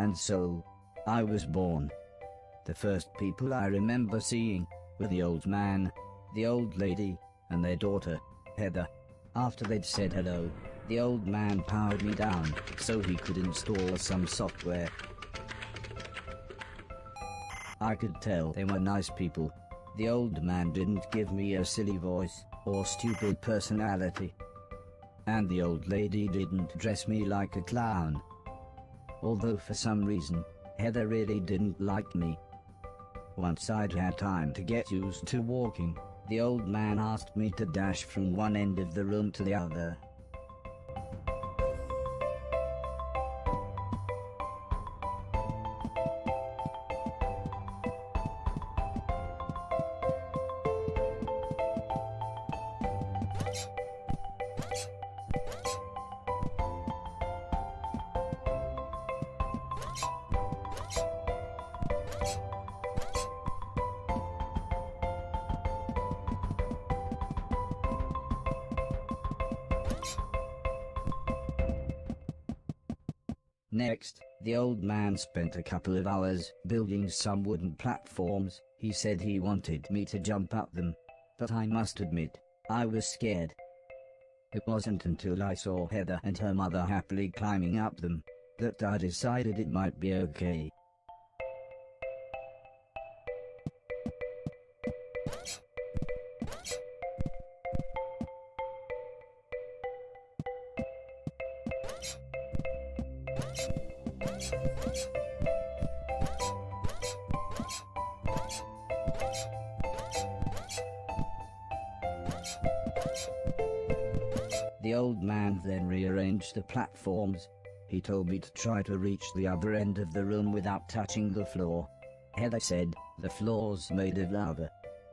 And so, I was born. The first people I remember seeing were the old man, the old lady, and their daughter, Heather. After they'd said hello, the old man powered me down so he could install some software. I could tell they were nice people. The old man didn't give me a silly voice or stupid personality. And the old lady didn't dress me like a clown. Although for some reason, Heather really didn't like me. Once I'd had time to get used to walking, the old man asked me to dash from one end of the room to the other. Next, the old man spent a couple of hours building some wooden platforms. He said he wanted me to jump up them, but I must admit, I was scared. It wasn't until I saw Heather and her mother happily climbing up them that I decided it might be okay. The old man then rearranged the platforms. He told me to try to reach the other end of the room without touching the floor. Heather said the floor's made of lava.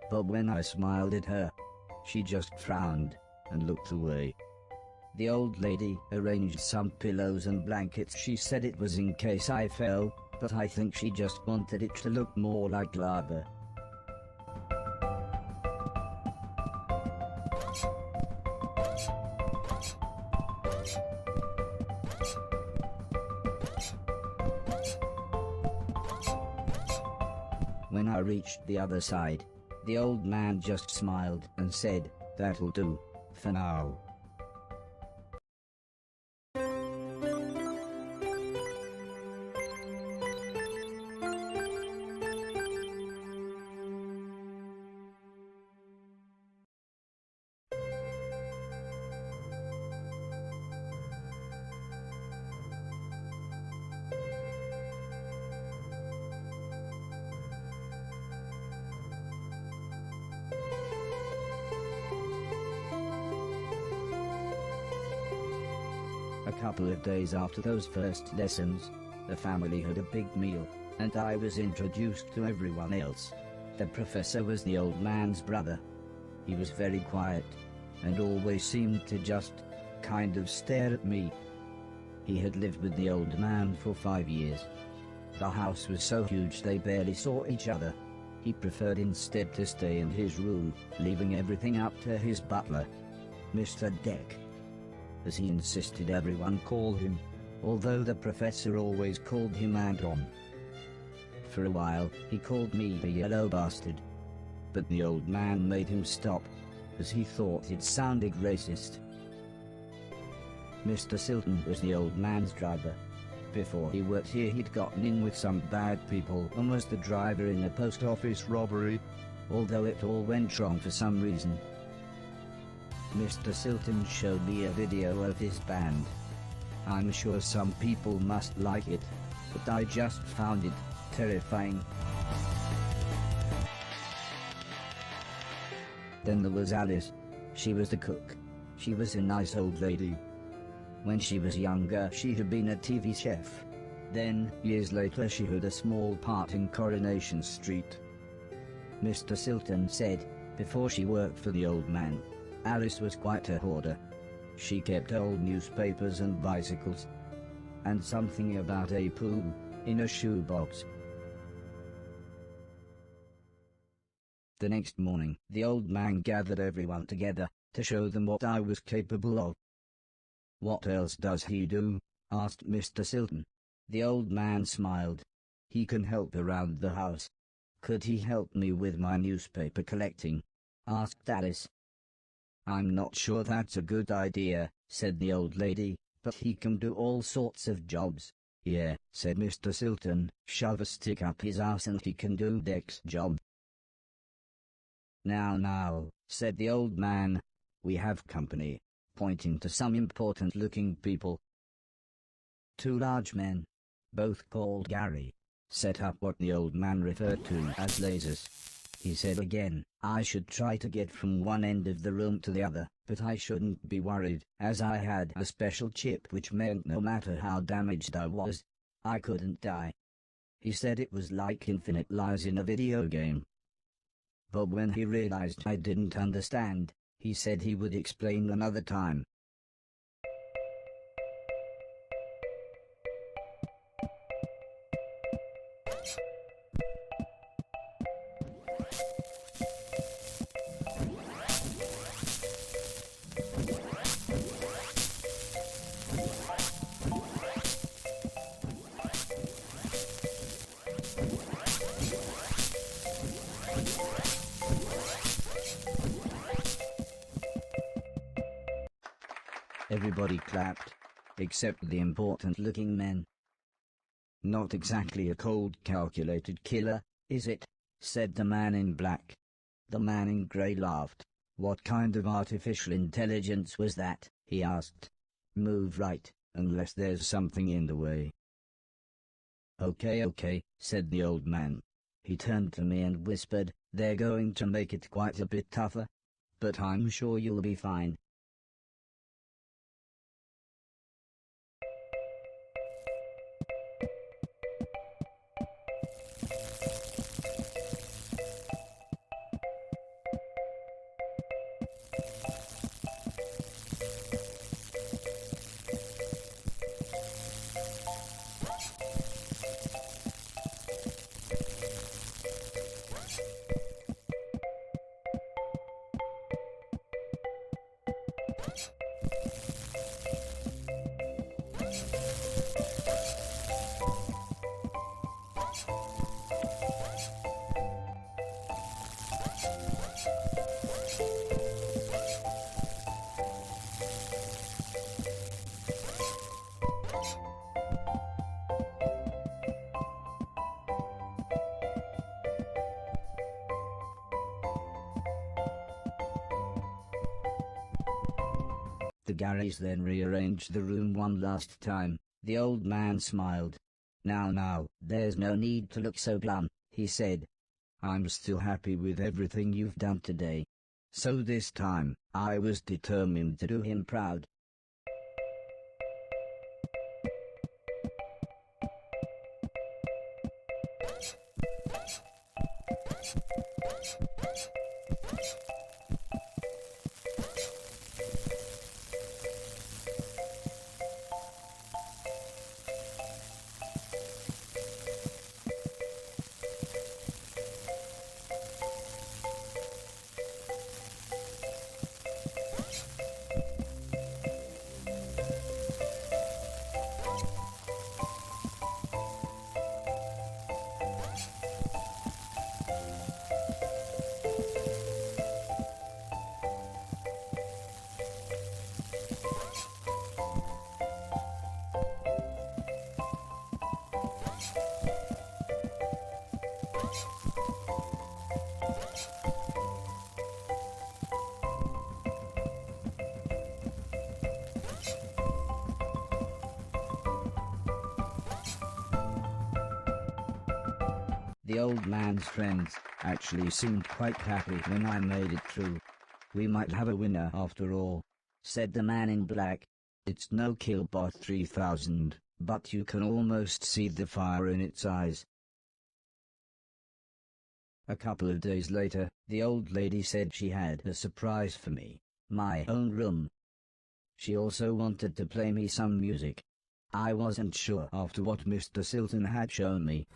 But when I smiled at her, she just frowned and looked away. The old lady arranged some pillows and blankets. She said it was in case I fell, but I think she just wanted it to look more like lava. When I reached the other side, the old man just smiled and said, "That'll do, for now." A couple of days after those first lessons, the family had a big meal, and I was introduced to everyone else. The professor was the old man's brother. He was very quiet, and always seemed to just kind of stare at me. He had lived with the old man for 5 years. The house was so huge they barely saw each other. He preferred instead to stay in his room, leaving everything up to his butler, Mr. Deck, as he insisted everyone call him, although the professor always called him Anton. For a while, he called me the yellow bastard, but the old man made him stop, as he thought it sounded racist. Mr. Silton was the old man's driver. Before he worked here, he'd gotten in with some bad people and was the driver in a post office robbery, although it all went wrong for some reason. Mr. Silton showed me a video of his band. I'm sure some people must like it, but I just found it terrifying. Then there was Alice. She was the cook. She was a nice old lady. When she was younger, she had been a TV chef. Then, years later, she had a small part in Coronation Street. Mr. Silton said, before she worked for the old man, Alice was quite a hoarder. She kept old newspapers and bicycles, and something about a poo in a shoebox. The next morning, the old man gathered everyone together to show them what I was capable of. "What else does he do?" asked Mr. Silton. The old man smiled. "He can help around the house." "Could he help me with my newspaper collecting?" asked Alice. "I'm not sure that's a good idea," said the old lady, "but he can do all sorts of jobs." "Yeah," said Mr. Silton, "shove a stick up his ass and he can do Deck's job." Now," said the old man, "we have company," pointing to some important-looking people. 2 large men, both called Gary, set up what the old man referred to as lasers. He said again, I should try to get from one end of the room to the other, but I shouldn't be worried, as I had a special chip which meant no matter how damaged I was, I couldn't die. He said it was like infinite lives in a video game. But when he realized I didn't understand, he said he would explain another time. Everybody clapped, except the important-looking men. "Not exactly a cold, calculated killer, is it?" said the man in black. The man in grey laughed. "What kind of artificial intelligence was that?" he asked. "Move right, unless there's something in the way." Okay, said the old man. He turned to me and whispered, "They're going to make it quite a bit tougher, but I'm sure you'll be fine." garage, then rearranged the room one last time. The old man smiled. Now, there's no need to look so glum," he said. "I'm still happy with everything you've done today." So this time, I was determined to do him proud. The old man's friends actually seemed quite happy when I made it through. "We might have a winner after all," said the man in black. "It's no Killbot 3000, but you can almost see the fire in its eyes." A couple of days later, the old lady said she had a surprise for me, my own room. She also wanted to play me some music. I wasn't sure after what Mr. Silton had shown me.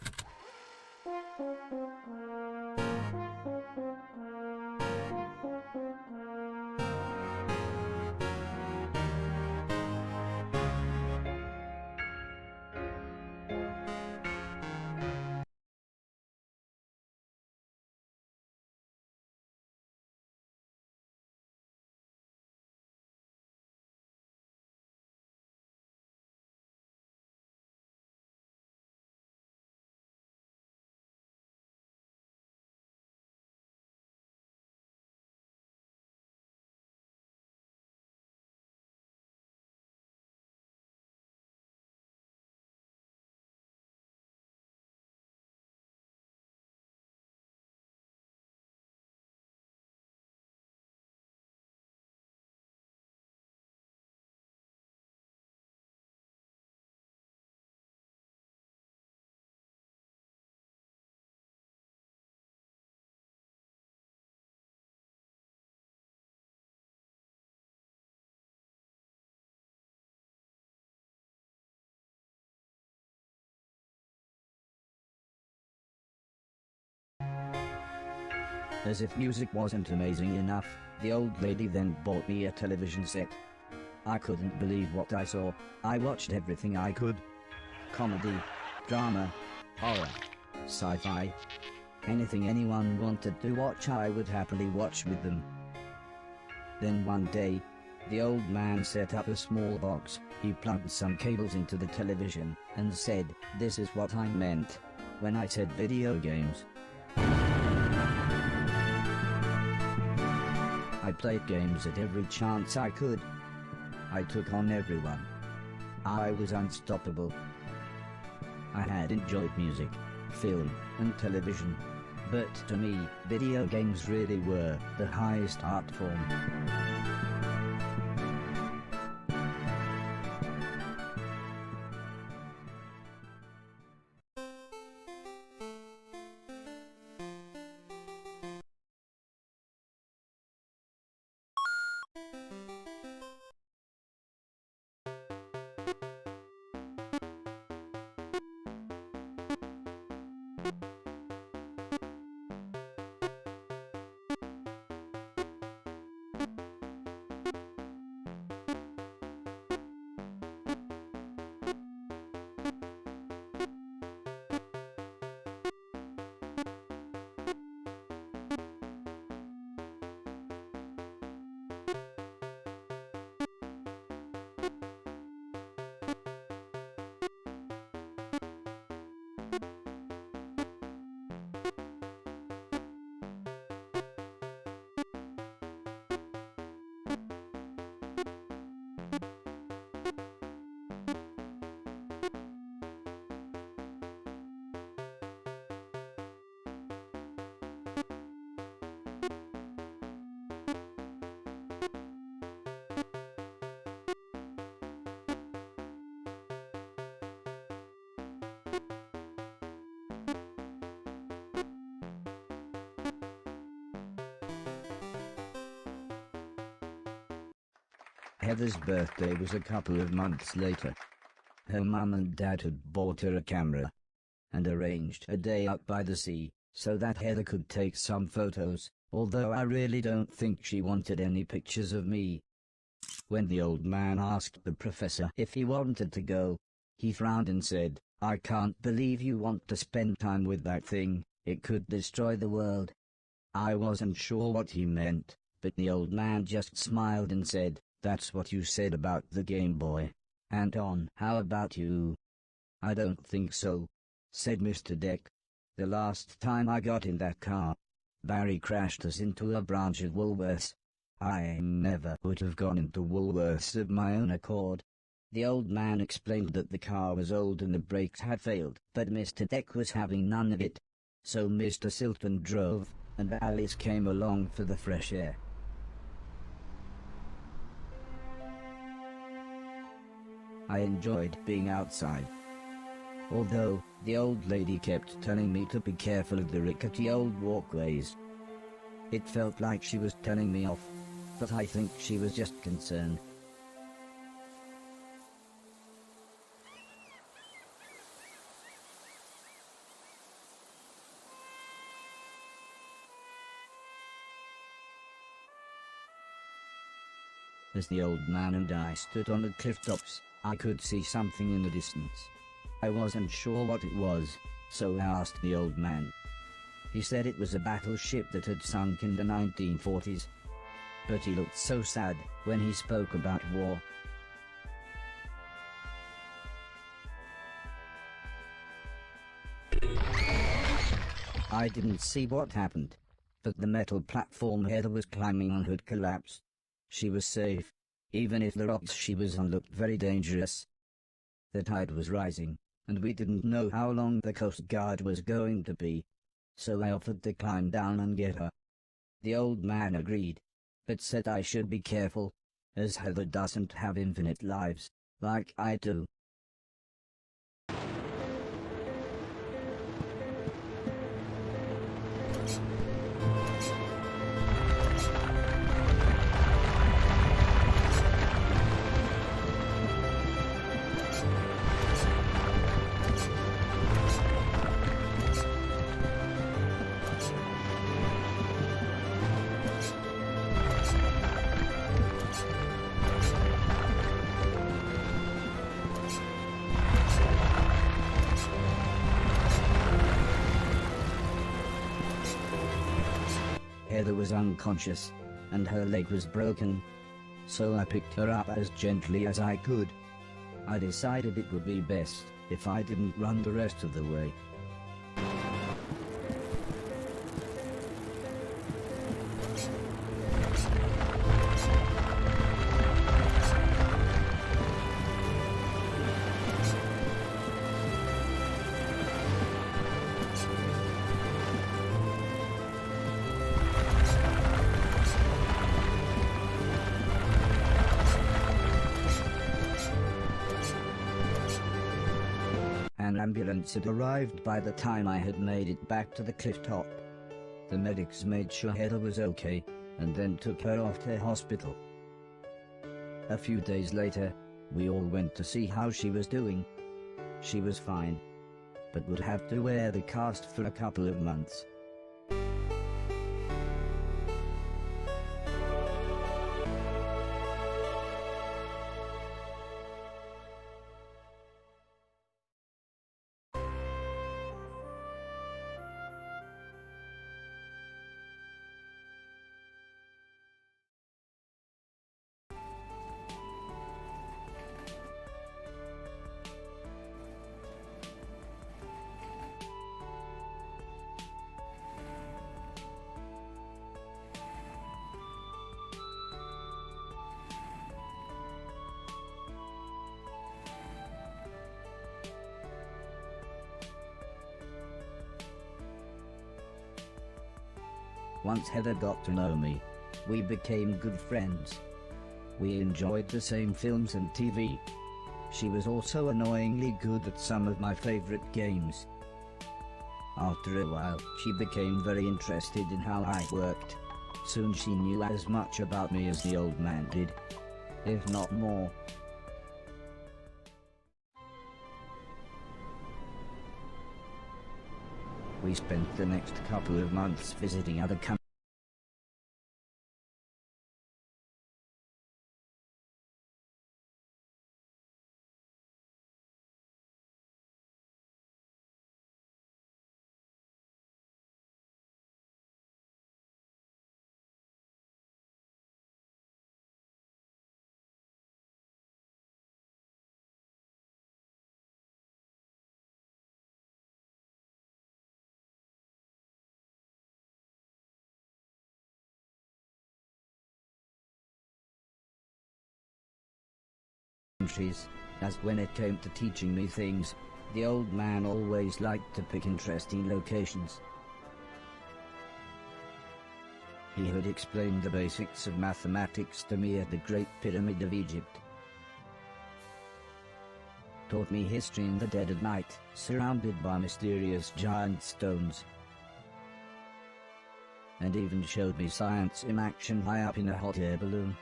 As if music wasn't amazing enough, the old lady then bought me a television set. I couldn't believe what I saw. I watched everything I could. Comedy, drama, horror, sci-fi. Anything anyone wanted to watch, I would happily watch with them. Then one day, the old man set up a small box. He plugged some cables into the television and said, "This is what I meant when I said video games." I played games at every chance I could. I took on everyone. I was unstoppable. I had enjoyed music, film, and television. But to me, video games really were the highest art form. Heather's birthday was a couple of months later. Her mum and dad had bought her a camera and arranged a day out by the sea so that Heather could take some photos, although I really don't think she wanted any pictures of me. When the old man asked the professor if he wanted to go, he frowned and said, "I can't believe you want to spend time with that thing, it could destroy the world." I wasn't sure what he meant, but the old man just smiled and said, "That's what you said about the Game Boy. Anton, how about you?" "I don't think so," said Mr. Deck. "The last time I got in that car, Barry crashed us into a branch of Woolworths. I never would have gone into Woolworths of my own accord." The old man explained that the car was old and the brakes had failed, but Mr. Deck was having none of it. So Mr. Silton drove, and Alice came along for the fresh air. I enjoyed being outside, although the old lady kept telling me to be careful of the rickety old walkways. It felt like she was telling me off, but I think she was just concerned. As the old man and I stood on the cliff tops, I could see something in the distance. I wasn't sure what it was, so I asked the old man. He said it was a battleship that had sunk in the 1940s. But he looked so sad when he spoke about war. I didn't see what happened, but the metal platform Heather was climbing on had collapsed. She was safe, even if the rocks she was on looked very dangerous. The tide was rising, and we didn't know how long the Coast Guard was going to be, so I offered to climb down and get her. The old man agreed, but said I should be careful, as Heather doesn't have infinite lives, like I do. Heather was unconscious, and her leg was broken, so I picked her up as gently as I could. I decided it would be best if I didn't run the rest of the way. An ambulance had arrived by the time I had made it back to the cliff top. The medics made sure Heather was okay, and then took her off to hospital. A few days later, we all went to see how she was doing. She was fine, but would have to wear the cast for a couple of months. Once Heather got to know me, we became good friends. We enjoyed the same films and TV. She was also annoyingly good at some of my favorite games. After a while, she became very interested in how I worked. Soon she knew as much about me as the old man did. if not more. We spent the next couple of months visiting other countries. As when it came to teaching me things, the old man always liked to pick interesting locations. He had explained the basics of mathematics to me at the Great Pyramid of Egypt, taught me history in the dead of night, surrounded by mysterious giant stones, and even showed me science in action high up in a hot air balloon.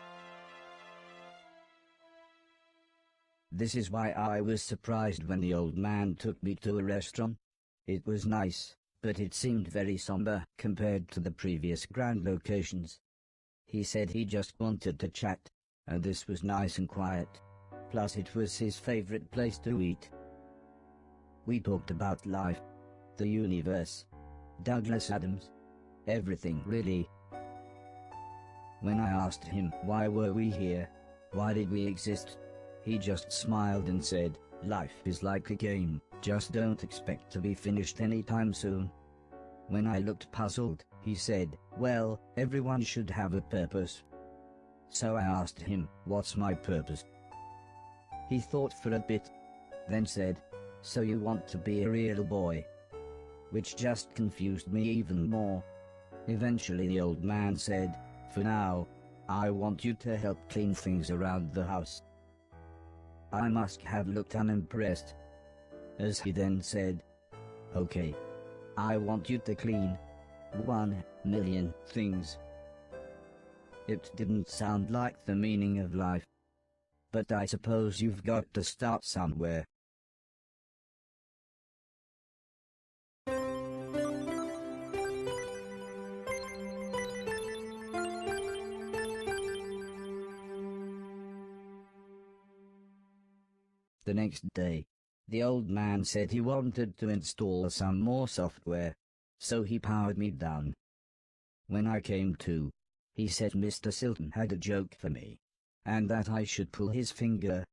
This is why I was surprised when the old man took me to a restaurant. It was nice, but it seemed very somber compared to the previous grand locations. He said he just wanted to chat, and this was nice and quiet. Plus it was his favorite place to eat. We talked about life, the universe, Douglas Adams, everything really. When I asked him why were we here, why did we exist, he just smiled and said, life is like a game, just don't expect to be finished anytime soon. When I looked puzzled, he said, well, everyone should have a purpose. So I asked him, what's my purpose? He thought for a bit, then said, so you want to be a real boy? Which just confused me even more. Eventually the old man said, for now, I want you to help clean things around the house. I must have looked unimpressed, as he then said, okay, I want you to clean 1,000,000 things. It didn't sound like the meaning of life, but I suppose you've got to start somewhere. The next day, the old man said he wanted to install some more software, so he powered me down. When I came to, he said Mr. Silton had a joke for me, and that I should pull his finger.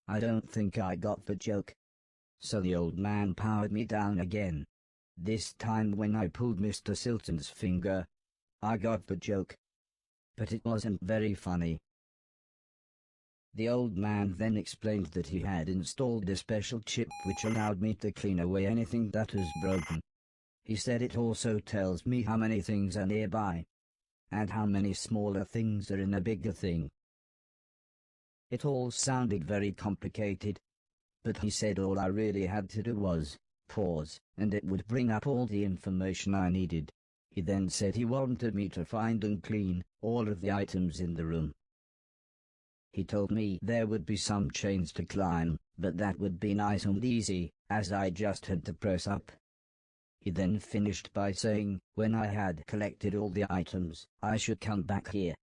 I don't think I got the joke, so the old man powered me down again. This time when I pulled Mr. Silton's finger, I got the joke, but it wasn't very funny. The old man then explained that he had installed a special chip which allowed me to clean away anything that was broken. He said it also tells me how many things are nearby, and how many smaller things are in a bigger thing. It all sounded very complicated, but he said all I really had to do was pause, and it would bring up all the information I needed. He then said he wanted me to find and clean all of the items in the room. He told me there would be some chains to climb, but that would be nice and easy, as I just had to press up. He then finished by saying, when I had collected all the items, I should come back here.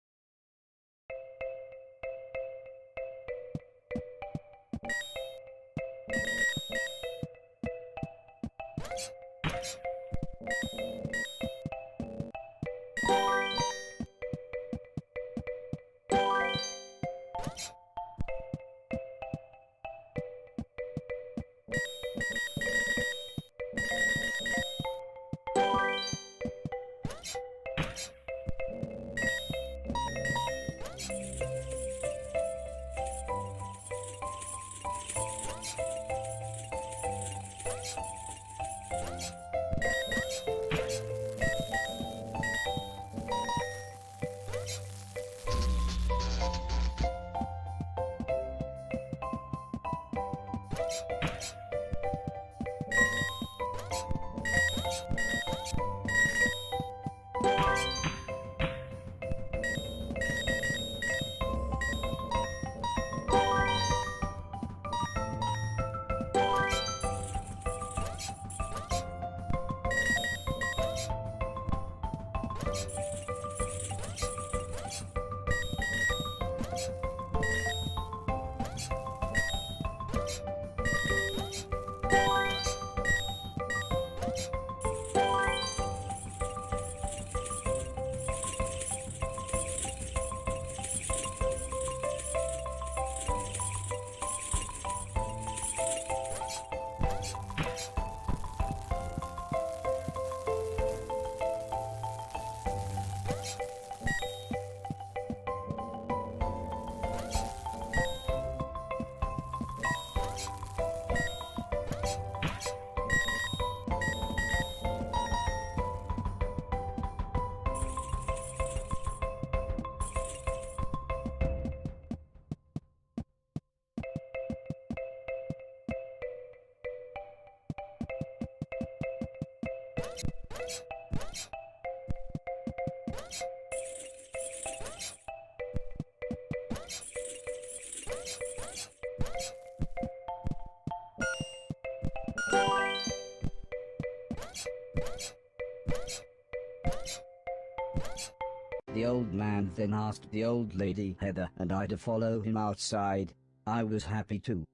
The old man then asked the old lady Heather and I to follow him outside. I was happy too,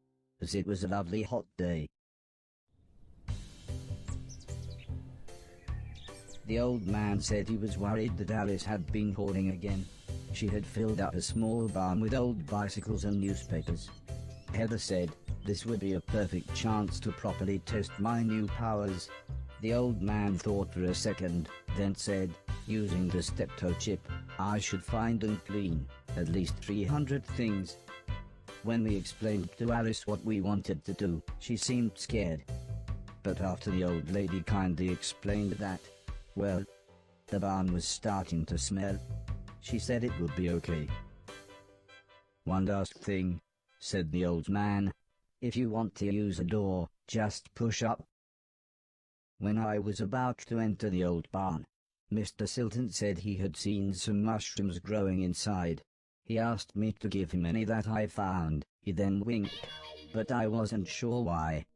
as it was a lovely hot day. The old man said he was worried that Alice had been hoarding again. She had filled up a small barn with old bicycles and newspapers. Heather said this would be a perfect chance to properly test my new powers. The old man thought for a second, then said, using the steptoe chip, I should find and clean at least 300 things. When we explained to Alice what we wanted to do, she seemed scared. But after the old lady kindly explained that, well, the barn was starting to smell, she said it would be okay. One last thing, said the old man. If you want to use a door, just push up. When I was about to enter the old barn, Mr. Silton said he had seen some mushrooms growing inside. He asked me to give him any that I found. He then winked, but I wasn't sure why.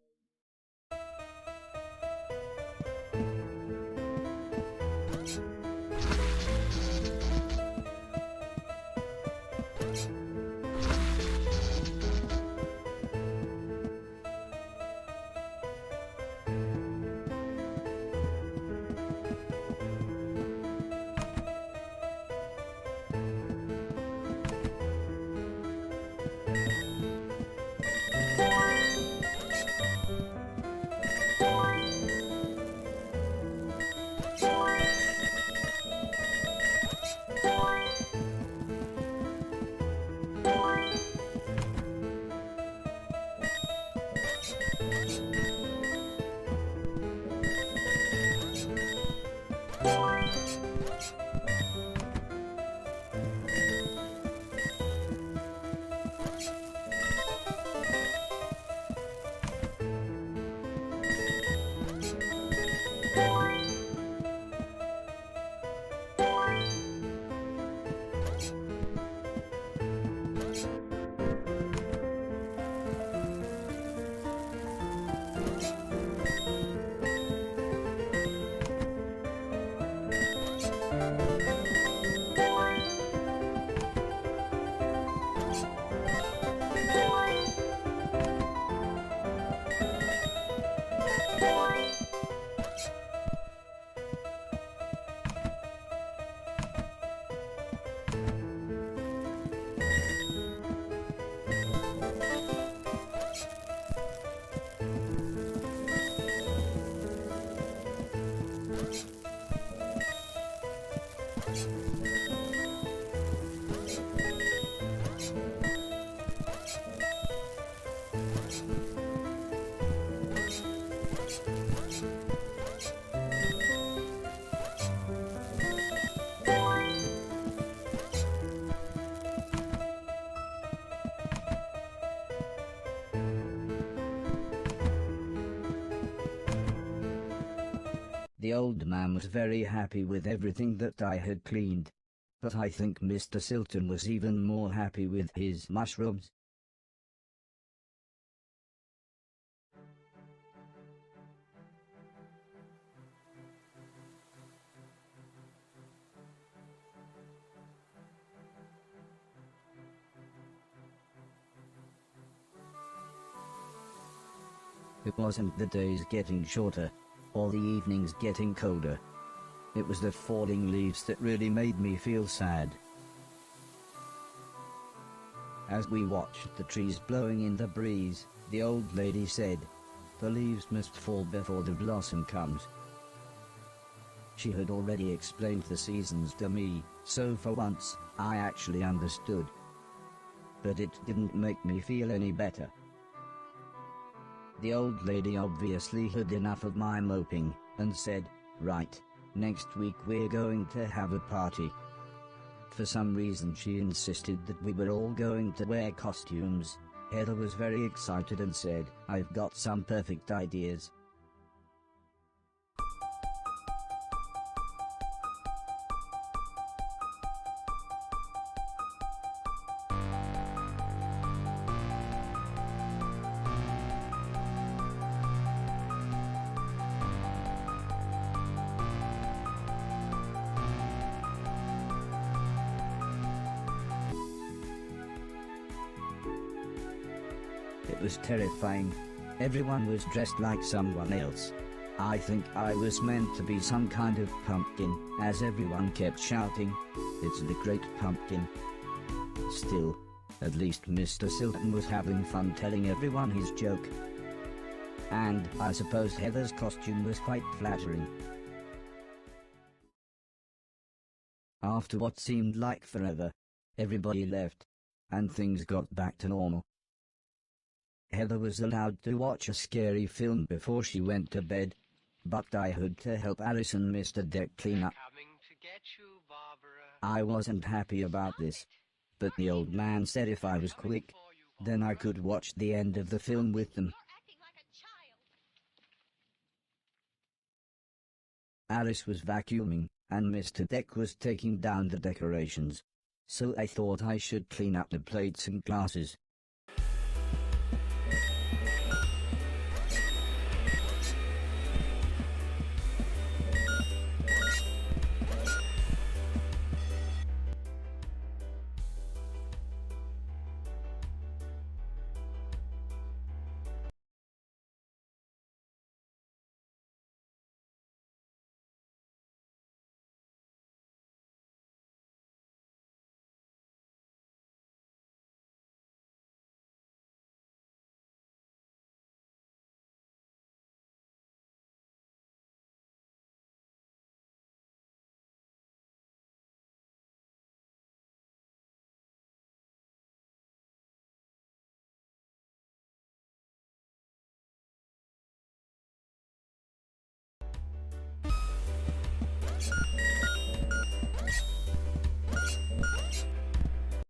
The old man was very happy with everything that I had cleaned. But I think Mr. Silton was even more happy with his mushrooms. It wasn't the days getting shorter, or the evenings getting colder. It was the falling leaves that really made me feel sad. As we watched the trees blowing in the breeze, the old lady said, "The leaves must fall before the blossom comes." She had already explained the seasons to me, so for once, I actually understood. But it didn't make me feel any better. The old lady obviously had enough of my moping, and said, "Right, next week we're going to have a party." For some reason she insisted that we were all going to wear costumes. Heather was very excited and said, "I've got some perfect ideas." It was terrifying. Everyone was dressed like someone else. I think I was meant to be some kind of pumpkin, as everyone kept shouting, "It's the Great Pumpkin." Still, at least Mr. Silton was having fun telling everyone his joke. And I suppose Heather's costume was quite flattering. After what seemed like forever, everybody left, and things got back to normal. Heather was allowed to watch a scary film before she went to bed, but I had to help Alice and Mr. Deck clean up. I wasn't happy about this, but the old man said if I was quick, then I could watch the end of the film with them. Alice was vacuuming, and Mr. Deck was taking down the decorations, so I thought I should clean up the plates and glasses.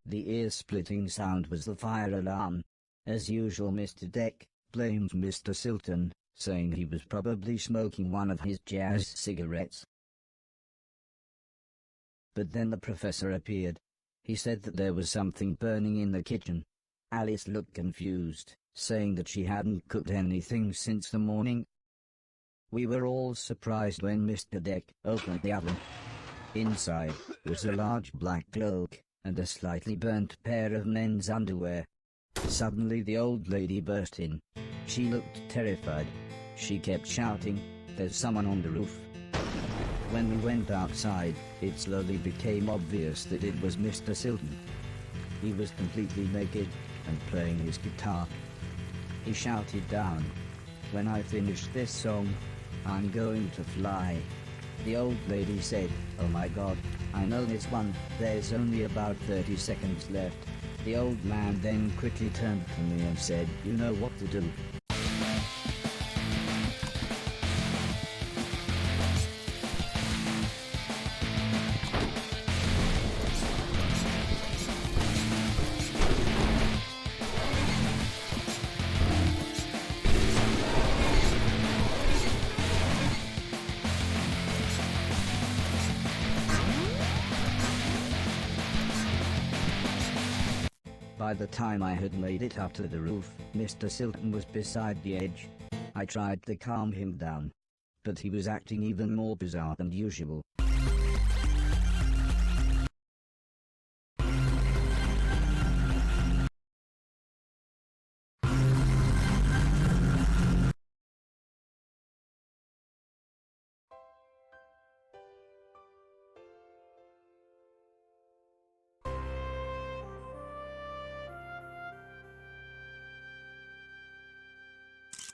The ear-splitting sound was the fire alarm. As usual, Mr. Deck blamed Mr. Silton, saying he was probably smoking one of his jazz cigarettes. But then the professor appeared. He said that there was something burning in the kitchen. Alice looked confused, saying that she hadn't cooked anything since the morning. We were all surprised when Mr. Deck opened the oven. Inside was a large black cloak and a slightly burnt pair of men's underwear. Suddenly the old lady burst in. She looked terrified. She kept shouting, "There's someone on the roof." When we went outside, it slowly became obvious that it was Mr. Silton. He was completely naked and playing his guitar. He shouted down, "When I finish this song, I'm going to fly." The old lady said, "Oh my God, I know this one, there's only about 30 seconds left." The old man then quickly turned to me and said, "You know what to do." By the time I had made it up to the roof, Mr. Silton was beside the edge. I tried to calm him down, but he was acting even more bizarre than usual.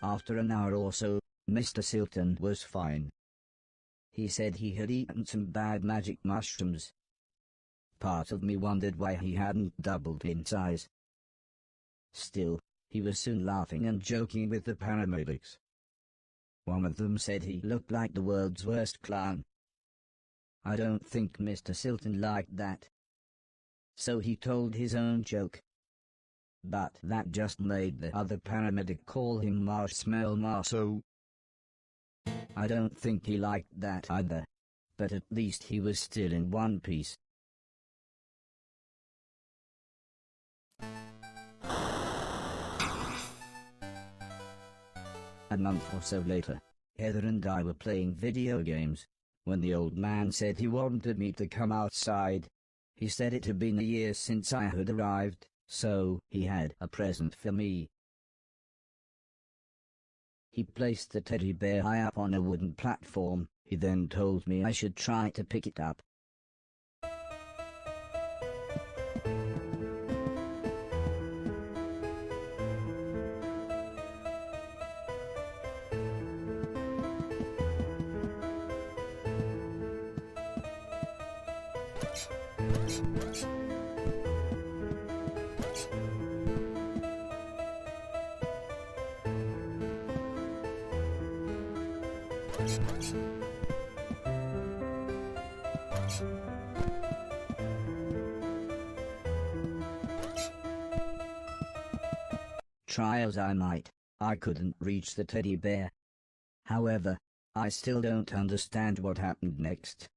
After an hour or so, Mr. Silton was fine. He said he had eaten some bad magic mushrooms. Part of me wondered why he hadn't doubled in size. Still, he was soon laughing and joking with the paramedics. One of them said he looked like the world's worst clown. I don't think Mr. Silton liked that. So he told his own joke. But that just made the other paramedic call him Marshmallow Marceau. I don't think he liked that either. But at least he was still in one piece. A month or so later, Heather and I were playing video games, when the old man said he wanted me to come outside. He said it had been a year since I had arrived, so he had a present for me. He placed the teddy bear high up on a wooden platform. He then told me I should try to pick it up. Try as I might, I couldn't reach the teddy bear. However, I still don't understand what happened next.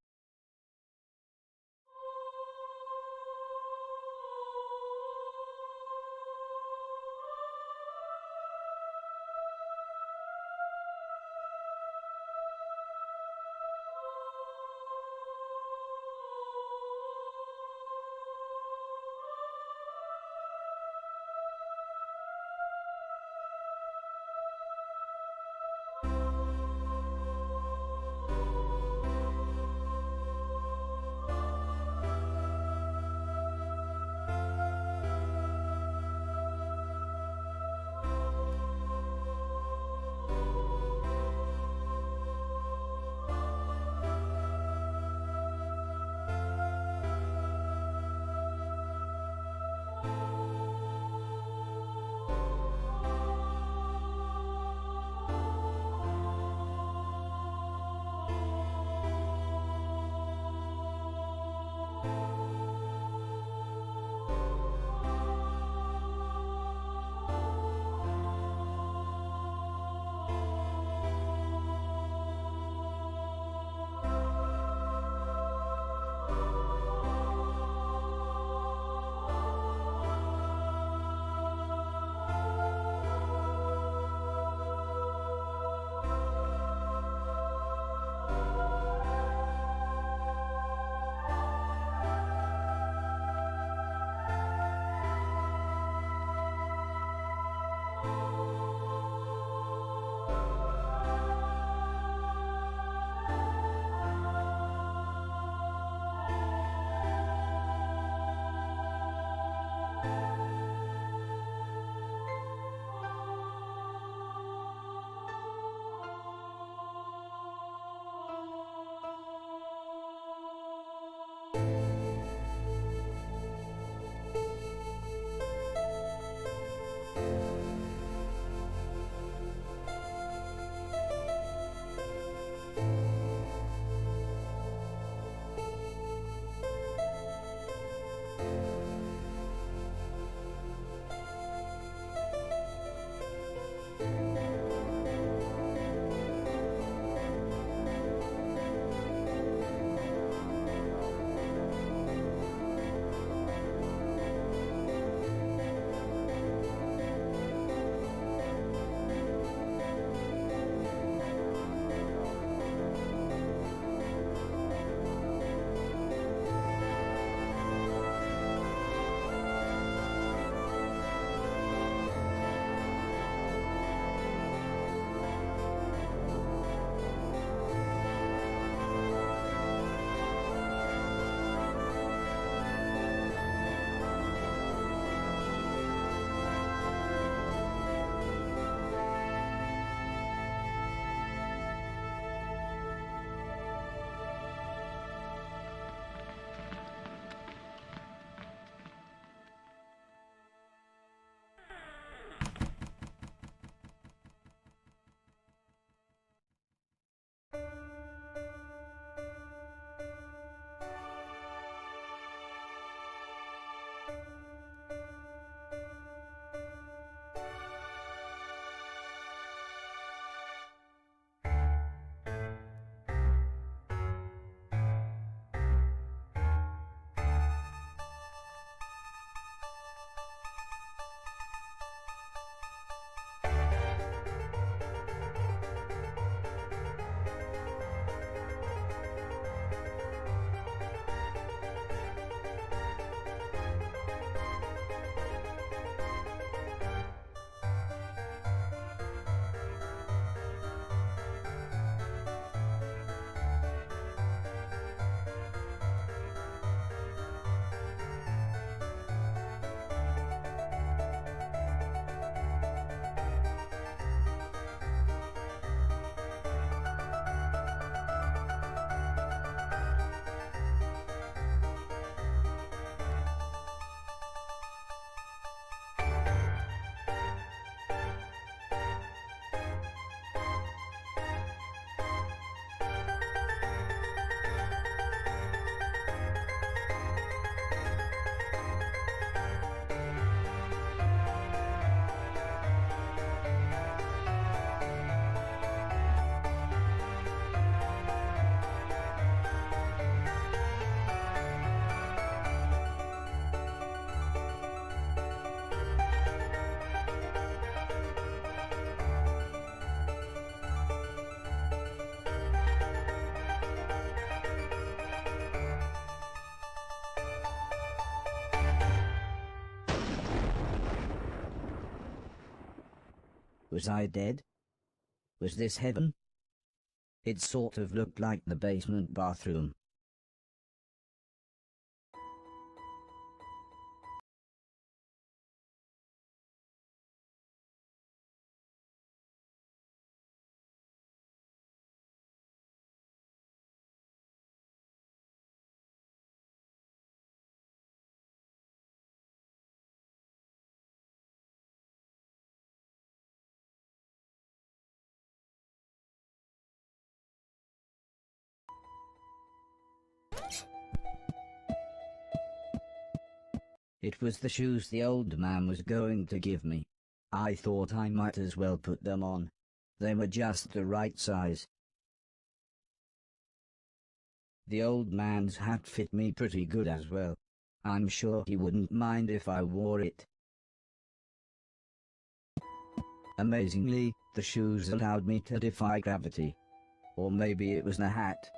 Was I dead? Was this heaven? It sort of looked like the basement bathroom. It was the shoes the old man was going to give me. I thought I might as well put them on. They were just the right size. The old man's hat fit me pretty good as well. I'm sure he wouldn't mind if I wore it. Amazingly, the shoes allowed me to defy gravity. Or maybe it was the hat.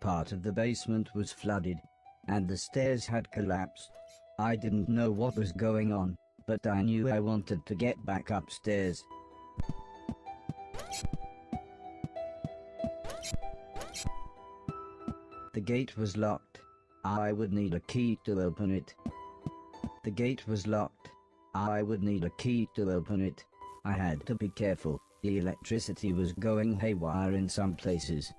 Part of the basement was flooded, and the stairs had collapsed. I didn't know what was going on, but I knew I wanted to get back upstairs. The gate was locked. I would need a key to open it. The gate was locked. I would need a key to open it. I had to be careful. The electricity was going haywire in some places.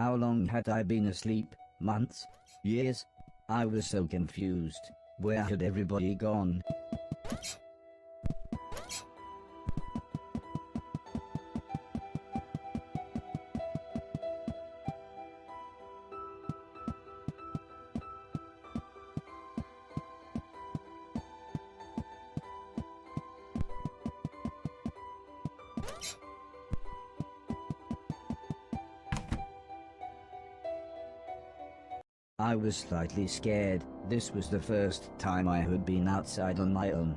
How long had I been asleep? Months? Years? I was so confused. Where had everybody gone? I was slightly scared. This was the first time I had been outside on my own.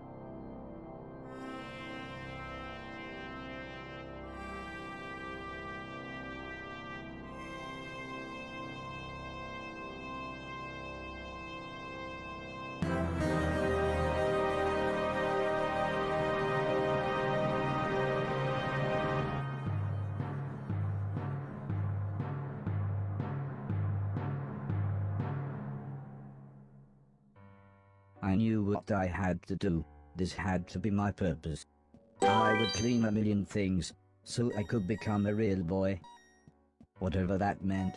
I knew what I had to do. This had to be my purpose. I would clean a million things, so I could become a real boy. Whatever that meant.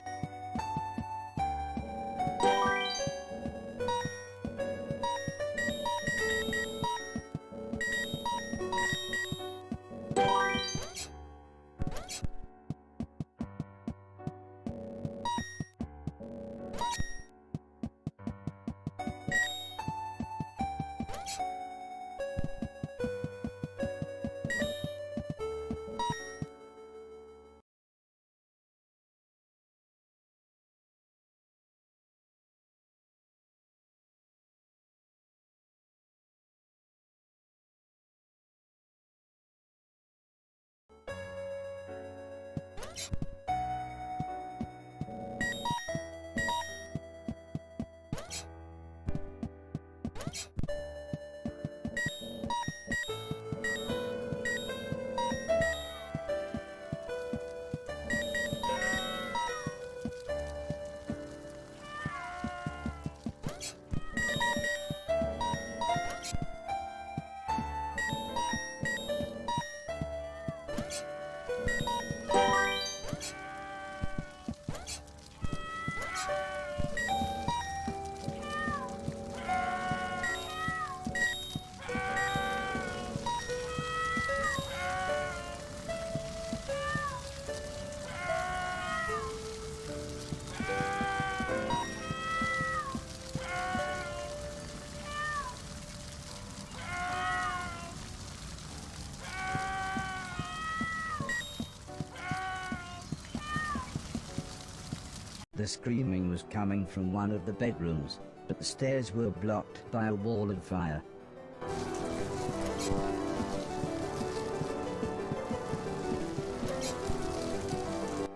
The screaming was coming from one of the bedrooms, but the stairs were blocked by a wall of fire.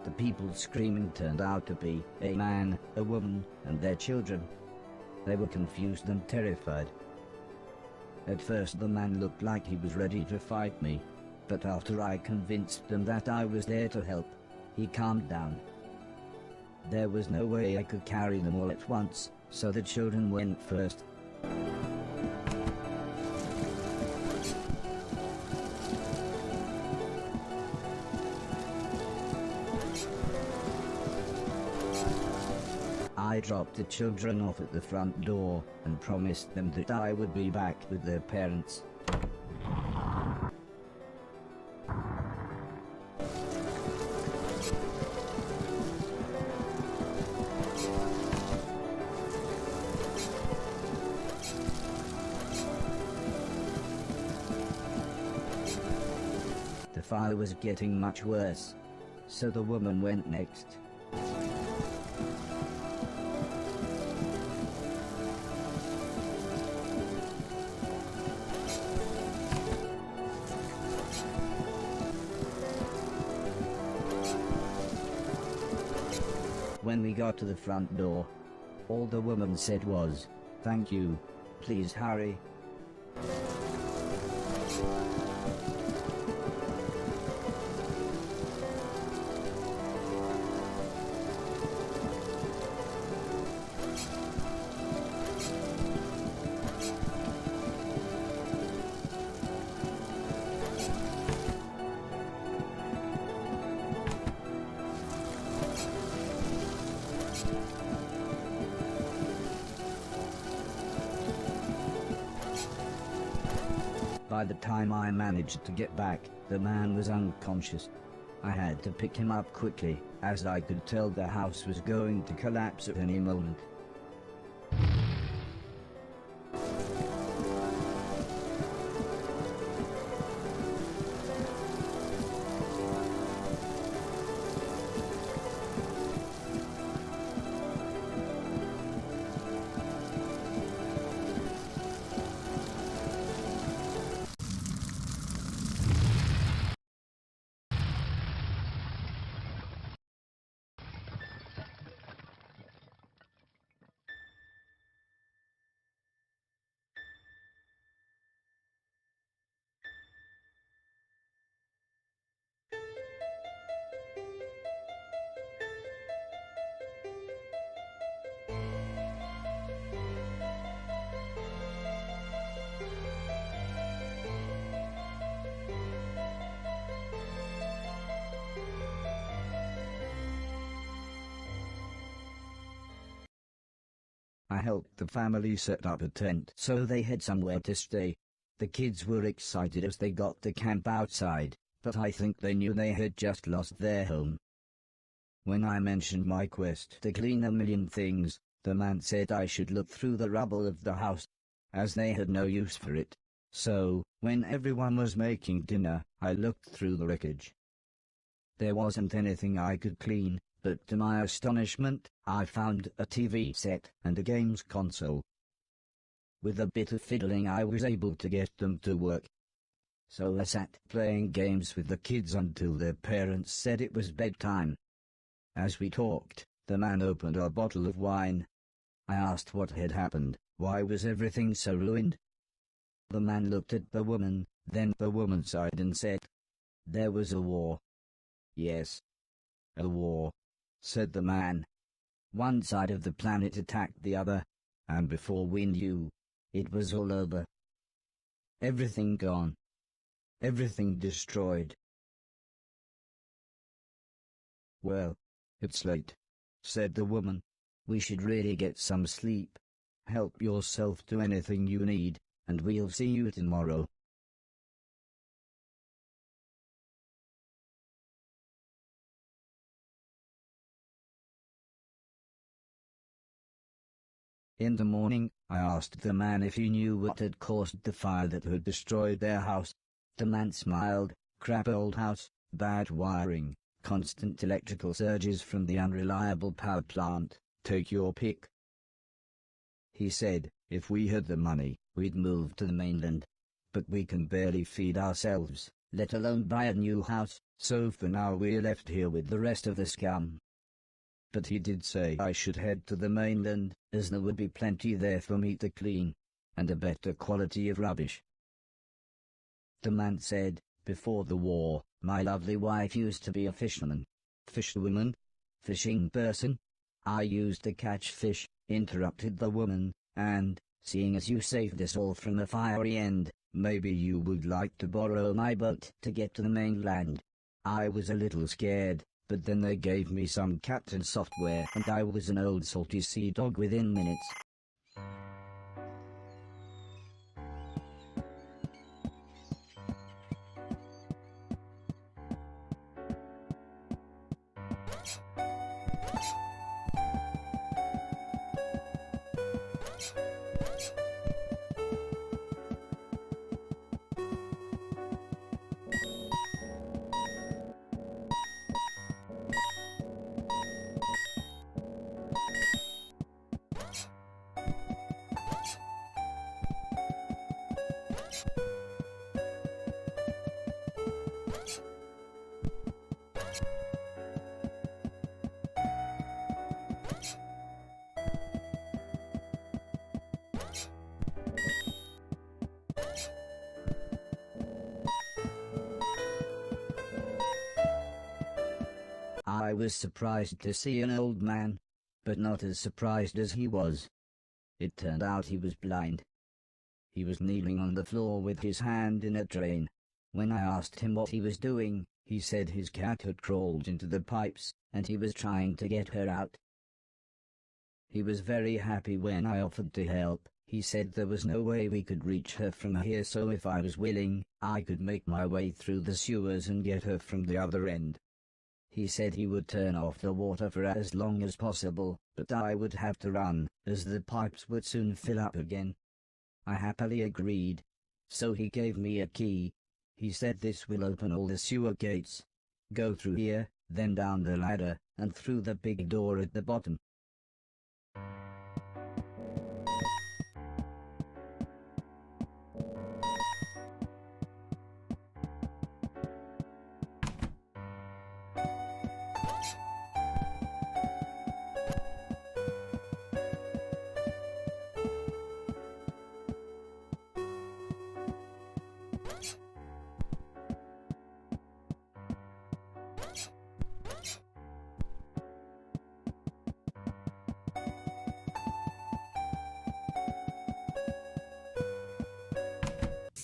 The people screaming turned out to be a man, a woman, and their children. They were confused and terrified. At first the man looked like he was ready to fight me, but after I convinced them that I was there to help, he calmed down. There was no way I could carry them all at once, so the children went first. I dropped the children off at the front door and promised them that I would be back with their parents. The fire was getting much worse, so the woman went next. When we got to the front door, all the woman said was, "Thank you, please hurry." By the time I managed to get back, the man was unconscious. I had to pick him up quickly, as I could tell the house was going to collapse at any moment. I helped the family set up a tent so they had somewhere to stay. The kids were excited as they got to camp outside, but I think they knew they had just lost their home. When I mentioned my quest to clean a million things, the man said I should look through the rubble of the house, as they had no use for it. So, when everyone was making dinner, I looked through the wreckage. There wasn't anything I could clean, but to my astonishment, I found a TV set and a games console. With a bit of fiddling I was able to get them to work. So I sat playing games with the kids until their parents said it was bedtime. As we talked, the man opened a bottle of wine. I asked what had happened, why was everything so ruined? The man looked at the woman, then the woman sighed and said, "There was a war." "Yes, a war," said the man. "One side of the planet attacked the other, and before we knew, it was all over. Everything gone. Everything destroyed." "Well, it's late," said the woman. "We should really get some sleep. Help yourself to anything you need, and we'll see you tomorrow." In the morning, I asked the man if he knew what had caused the fire that had destroyed their house. The man smiled. "Crap old house, bad wiring, constant electrical surges from the unreliable power plant, take your pick." He said, "If we had the money, we'd move to the mainland. But we can barely feed ourselves, let alone buy a new house, so for now we're left here with the rest of the scum." But he did say I should head to the mainland, as there would be plenty there for me to clean, and a better quality of rubbish. The man said, "Before the war, my lovely wife used to be a fisherman." "Fisherwoman? Fishing person?" "I used to catch fish," interrupted the woman, "and, seeing as you saved us all from a fiery end, maybe you would like to borrow my boat to get to the mainland." I was a little scared, but then they gave me some captain software and I was an old salty sea dog within minutes. I was surprised to see an old man, but not as surprised as he was. It turned out he was blind. He was kneeling on the floor with his hand in a drain. When I asked him what he was doing, he said his cat had crawled into the pipes, and he was trying to get her out. He was very happy when I offered to help. He said there was no way we could reach her from here, so if I was willing, I could make my way through the sewers and get her from the other end. He said he would turn off the water for as long as possible, but I would have to run, as the pipes would soon fill up again. I happily agreed. So he gave me a key. He said this will open all the sewer gates. Go through here, then down the ladder, and through the big door at the bottom.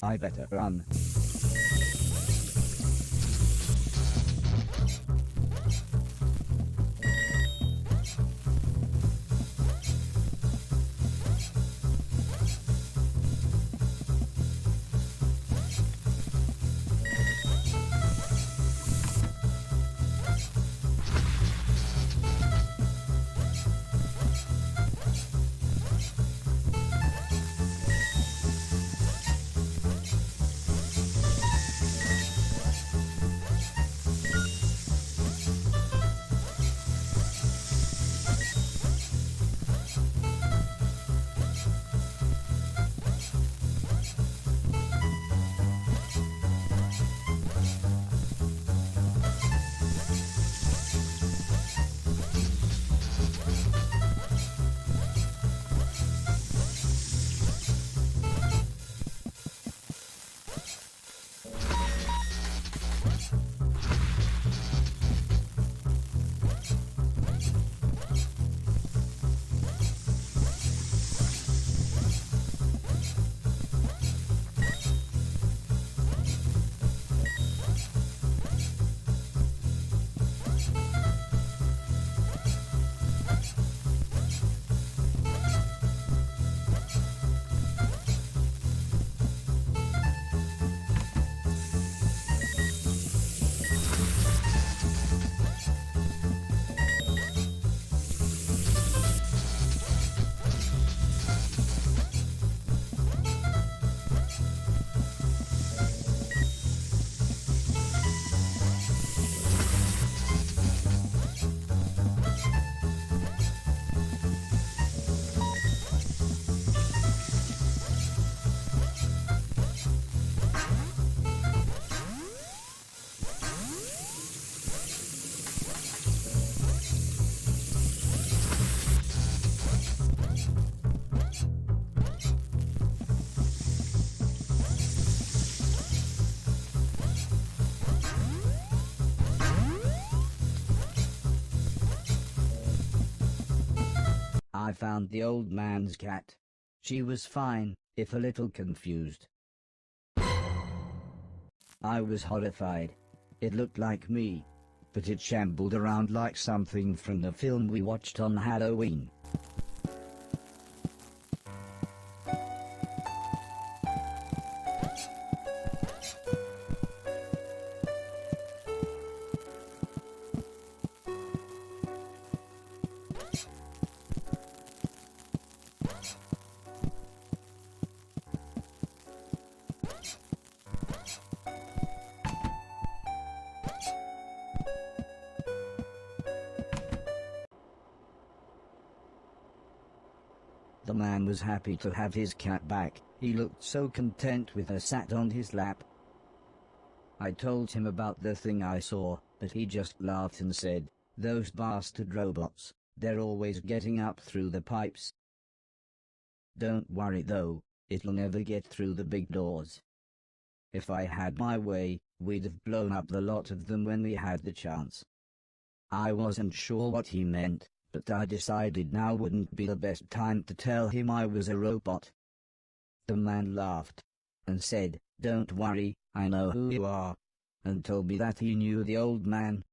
I better run. I found the old man's cat. She was fine, if a little confused. I was horrified. It looked like me, but it shambled around like something from the film we watched on Halloween. The man was happy to have his cat back. He looked so content with her sat on his lap. I told him about the thing I saw, but he just laughed and said, "Those bastard robots, they're always getting up through the pipes. Don't worry though, it'll never get through the big doors. If I had my way, we'd have blown up the lot of them when we had the chance." I wasn't sure what he meant, but I decided now wouldn't be the best time to tell him I was a robot. The man laughed and said, "Don't worry, I know who you are," and told me that he knew the old man.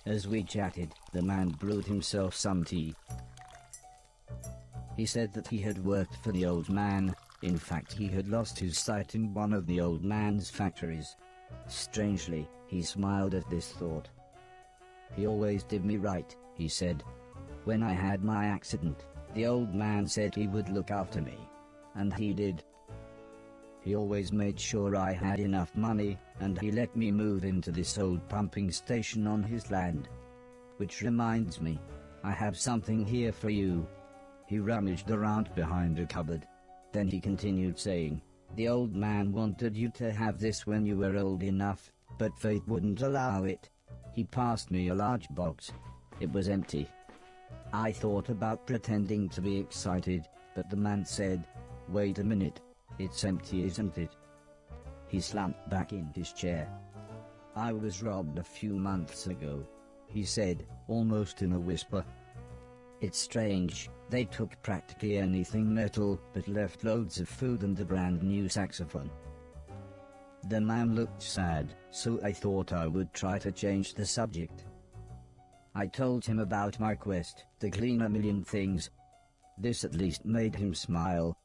As we chatted, the man brewed himself some tea. He said that he had worked for the old man. In fact, he had lost his sight in one of the old man's factories. Strangely, he smiled at this thought. He always did me right, he said. When I had my accident, the old man said he would look after me. And he did. He always made sure I had enough money, and he let me move into this old pumping station on his land. Which reminds me, I have something here for you. He rummaged around behind a cupboard. Then he continued saying, the old man wanted you to have this when you were old enough, but fate wouldn't allow it. He passed me a large box. It was empty. I thought about pretending to be excited, but the man said, wait a minute. It's empty, isn't it? He slumped back in his chair. I was robbed a few months ago, he said, almost in a whisper. It's strange, they took practically anything metal, but left loads of food and a brand new saxophone. The man looked sad, so I thought I would try to change the subject. I told him about my quest to clean a million things. This at least made him smile.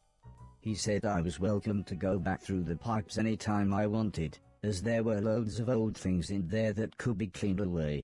He said I was welcome to go back through the pipes anytime I wanted, as there were loads of old things in there that could be cleaned away.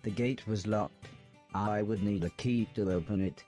The gate was locked. I would need a key to open it.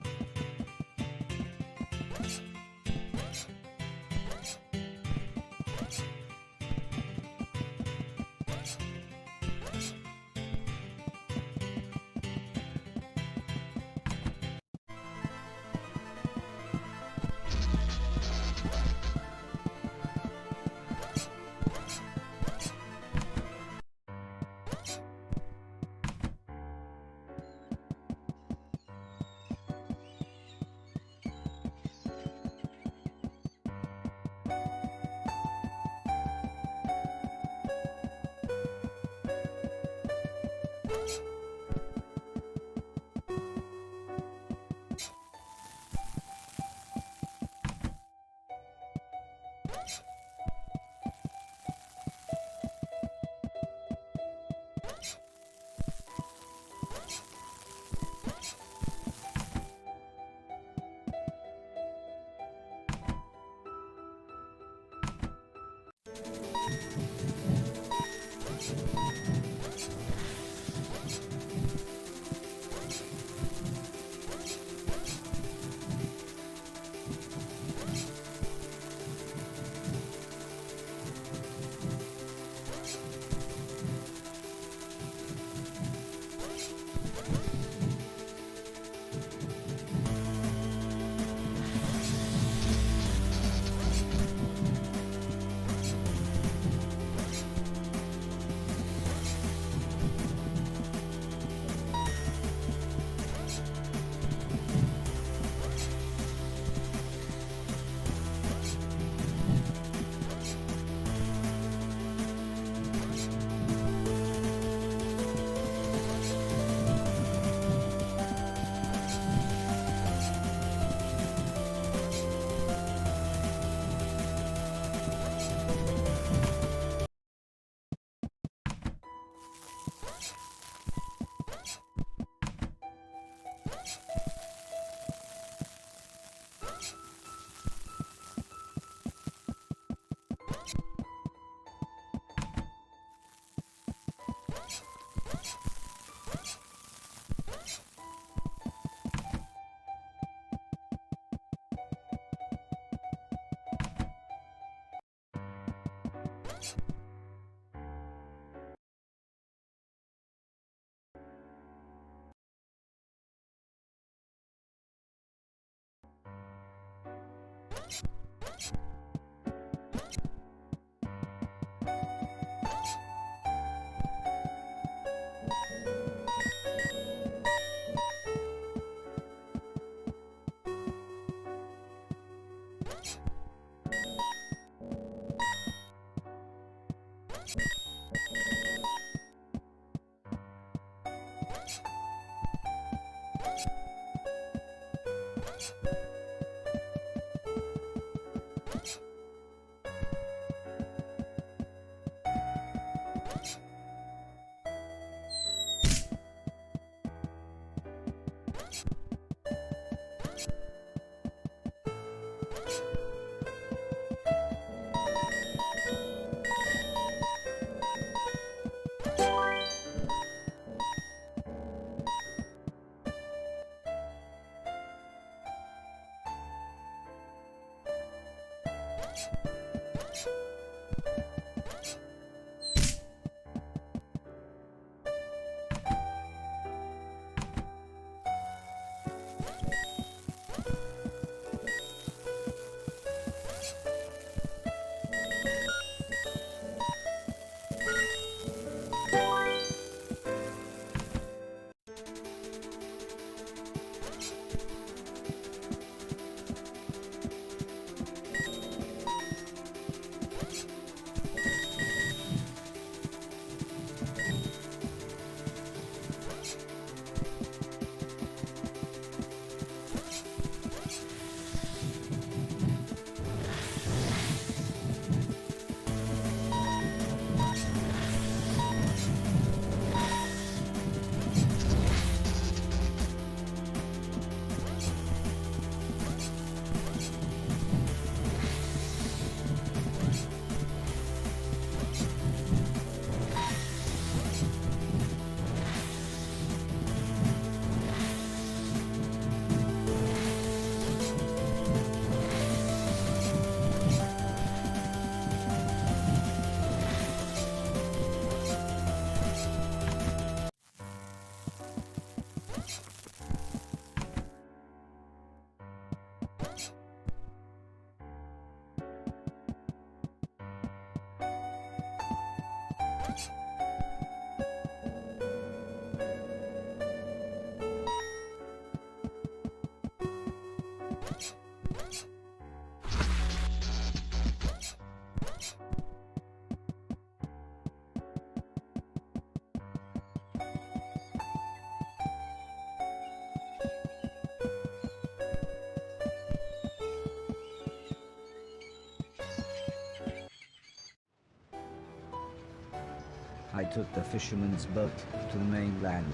took the fisherman's boat to the mainland.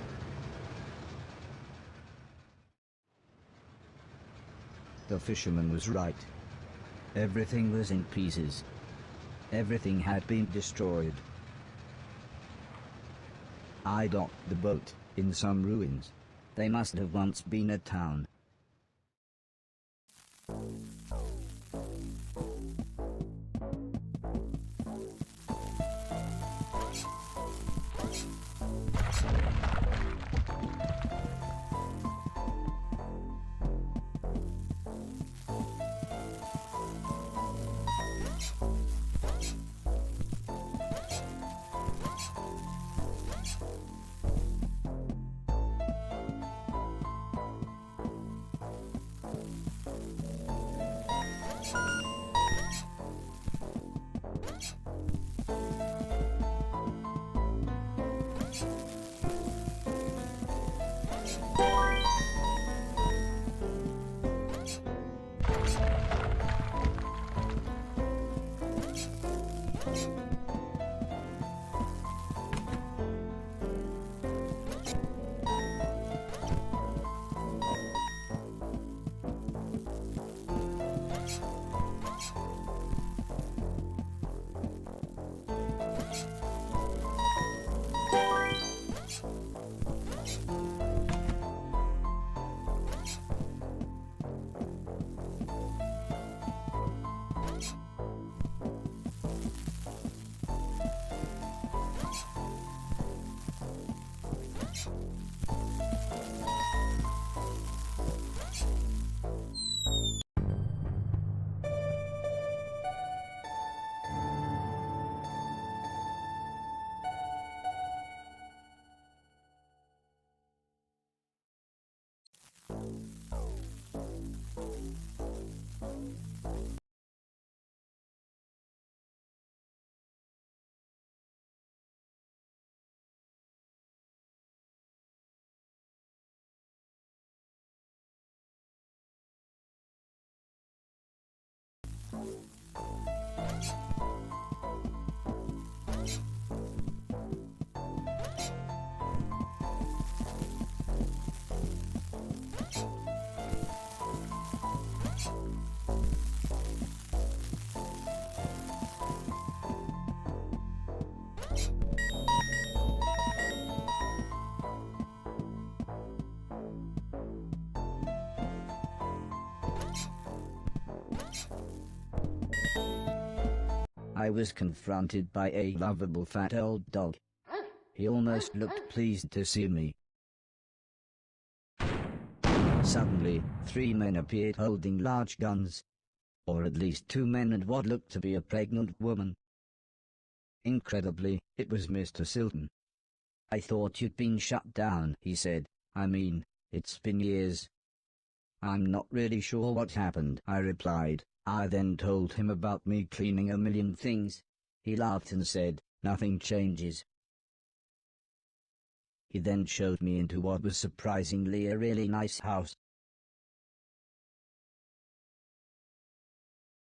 The fisherman was right. Everything was in pieces. Everything had been destroyed. I docked the boat in some ruins. They must have once been a town. I was confronted by a lovable fat old dog. He almost looked pleased to see me. Suddenly, 3 men appeared holding large guns. Or at least 2 men and what looked to be a pregnant woman. Incredibly, it was Mr. Silton. "I thought you'd been shut down," he said. "I mean, it's been years." "I'm not really sure what happened," I replied. I then told him about me cleaning a million things. He laughed and said, "Nothing changes." He then showed me into what was surprisingly a really nice house.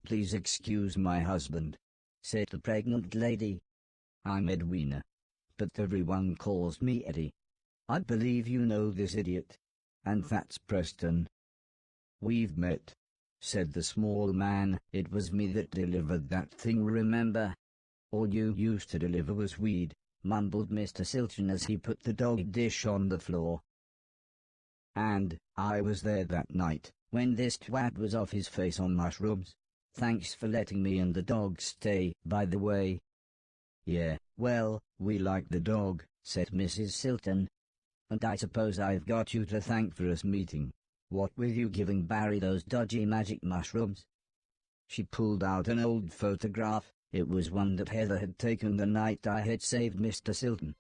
"Please excuse my husband," said the pregnant lady. "I'm Edwina, but everyone calls me Eddie. I believe you know this idiot. And that's Preston." "We've met," said the small man. "It was me that delivered that thing, remember?" "All you used to deliver was weed," mumbled Mr. Silton as he put the dog dish on the floor. "And I was there that night, when this twat was off his face on mushrooms. Thanks for letting me and the dog stay, by the way." "Yeah, well, we like the dog," said Mrs. Silton. "And I suppose I've got you to thank for us meeting. What were you giving Barry those dodgy magic mushrooms?" She pulled out an old photograph. It was one that Heather had taken the night I had saved Mr. Silton.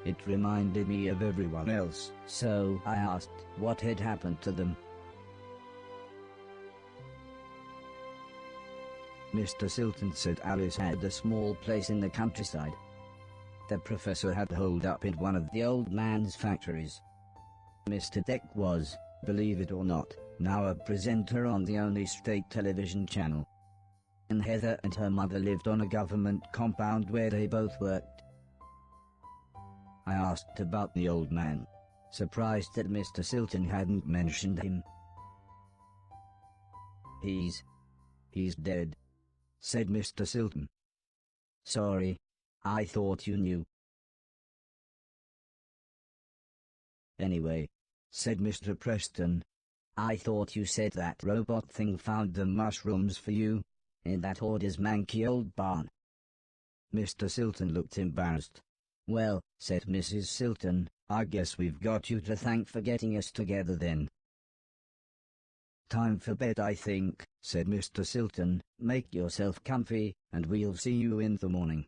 It reminded me of everyone else, so I asked what had happened to them. Mr. Silton said Alice had a small place in the countryside. The professor had holed up in one of the old man's factories. Mr. Deck was, believe it or not, now a presenter on the only state television channel. And Heather and her mother lived on a government compound where they both worked. I asked about the old man, surprised that Mr. Silton hadn't mentioned him. He's dead," said Mr. Silton. "Sorry, I thought you knew." "Anyway," said Mr. Preston, "I thought you said that robot thing found the mushrooms for you, in that hoarder's manky old barn." Mr. Silton looked embarrassed. "Well," said Mrs. Silton, "I guess we've got you to thank for getting us together then." "Time for bed, I think," said Mr. Silton. "Make yourself comfy, and we'll see you in the morning."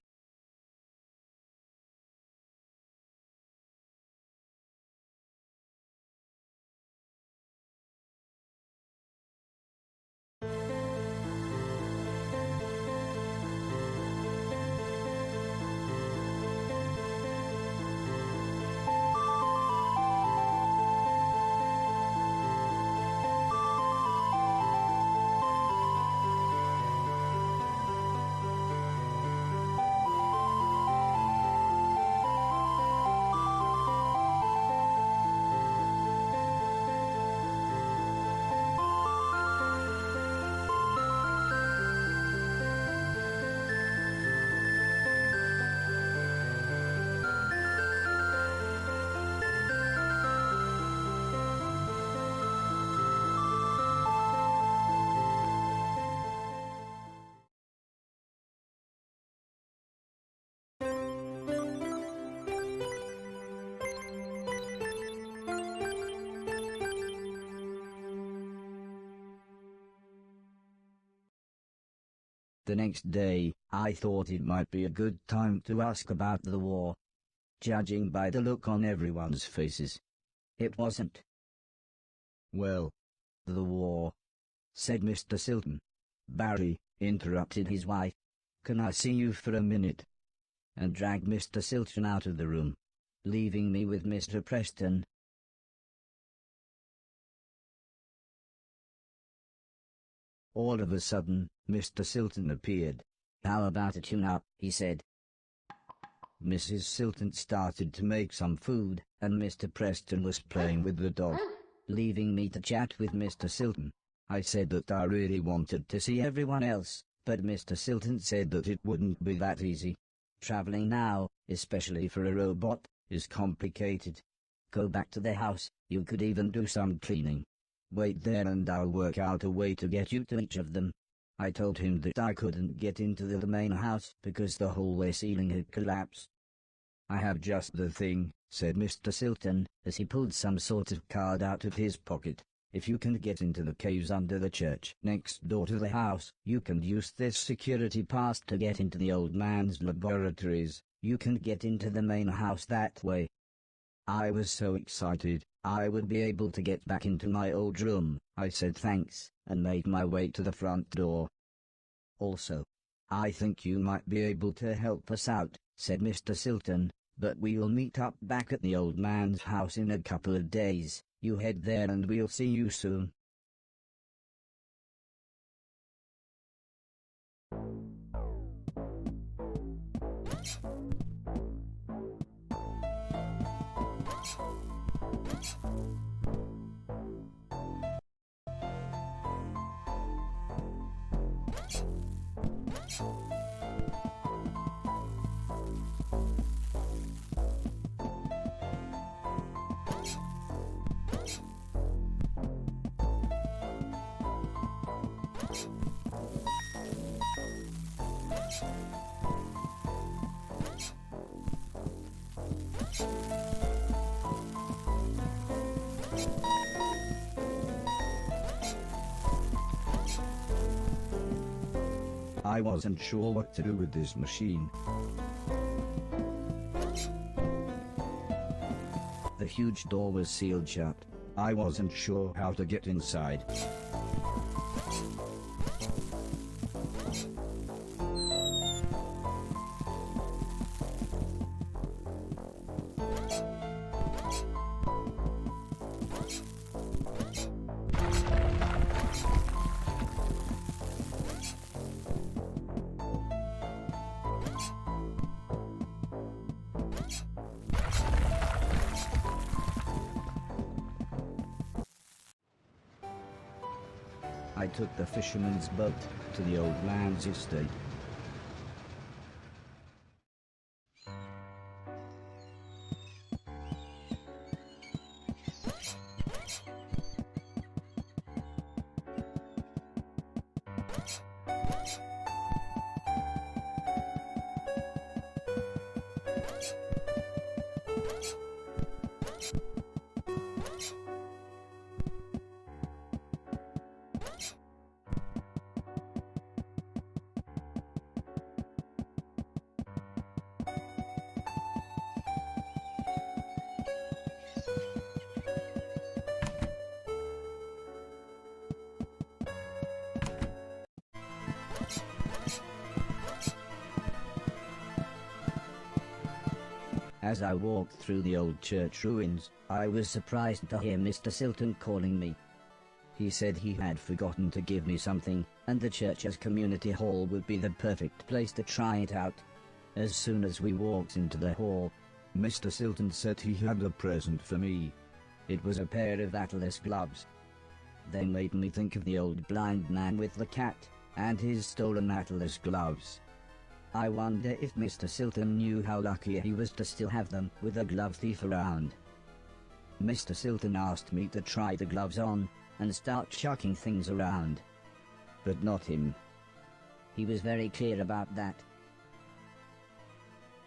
The next day, I thought it might be a good time to ask about the war. Judging by the look on everyone's faces, it wasn't. "Well, the war," said Mr. Silton. "Barry," interrupted his wife, "can I see you for a minute?" and dragged Mr. Silton out of the room, leaving me with Mr. Preston. All of a sudden, Mr. Silton appeared. "How about a tune-up?" he said. Mrs. Silton started to make some food, and Mr. Preston was playing with the dog, leaving me to chat with Mr. Silton. I said that I really wanted to see everyone else, but Mr. Silton said that it wouldn't be that easy. Traveling now, especially for a robot, is complicated. Go back to the house, you could even do some cleaning. Wait there and I'll work out a way to get you to each of them. I told him that I couldn't get into the main house because the hallway ceiling had collapsed. "I have just the thing," said Mr. Silton, as he pulled some sort of card out of his pocket. "If you can get into the caves under the church next door to the house, you can use this security pass to get into the old man's laboratories. You can get into the main house that way." I was so excited I would be able to get back into my old room. I said thanks, and made my way to the front door. "Also, I think you might be able to help us out," said Mr. Silton, "but we'll meet up back at the old man's house in a couple of days. You head there and we'll see you soon." I wasn't sure what to do with this machine. The huge door was sealed shut. I wasn't sure how to get inside. I took the fisherman's boat to the old man's estate. As I walked through the old church ruins, I was surprised to hear Mr. Silton calling me. He said he had forgotten to give me something, and the church's community hall would be the perfect place to try it out. As soon as we walked into the hall, Mr. Silton said he had a present for me. It was a pair of Atlas gloves. They made me think of the old blind man with the cat, and his stolen Atlas gloves. I wonder if Mr. Silton knew how lucky he was to still have them with a glove thief around. Mr. Silton asked me to try the gloves on and start chucking things around. But not him. He was very clear about that.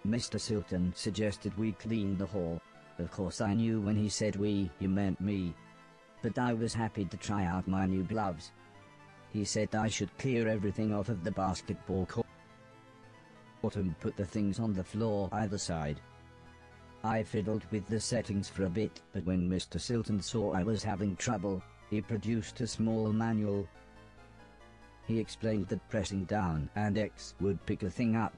Mr. Silton suggested we clean the hall. Of course I knew when he said we, he meant me. But I was happy to try out my new gloves. He said I should clear everything off of the basketball court and put the things on the floor either side. I fiddled with the settings for a bit, but when Mr. Silton saw I was having trouble, he produced a small manual. He explained that pressing down and X would pick a thing up.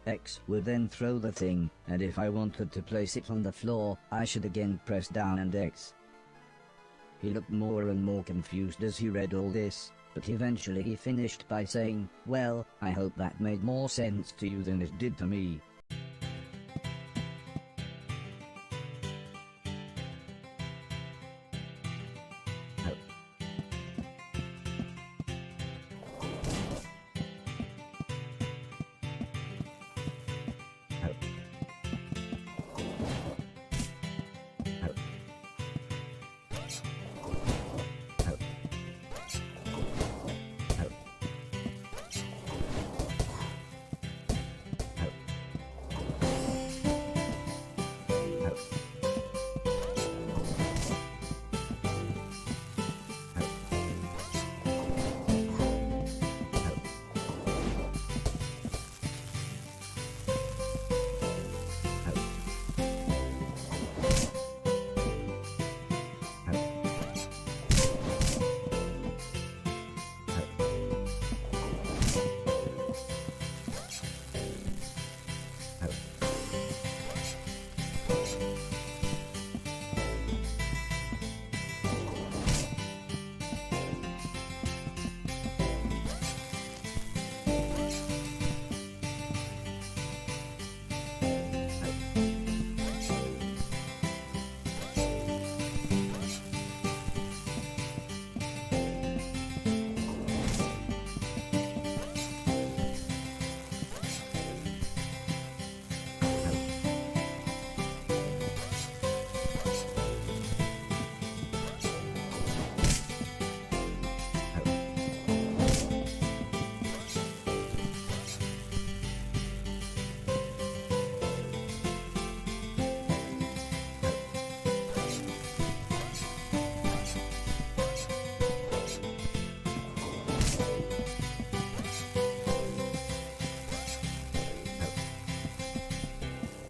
X would then throw the thing, and if I wanted to place it on the floor, I should again press down and X. He looked more and more confused as he read all this, but eventually he finished by saying, "Well, I hope that made more sense to you than it did to me."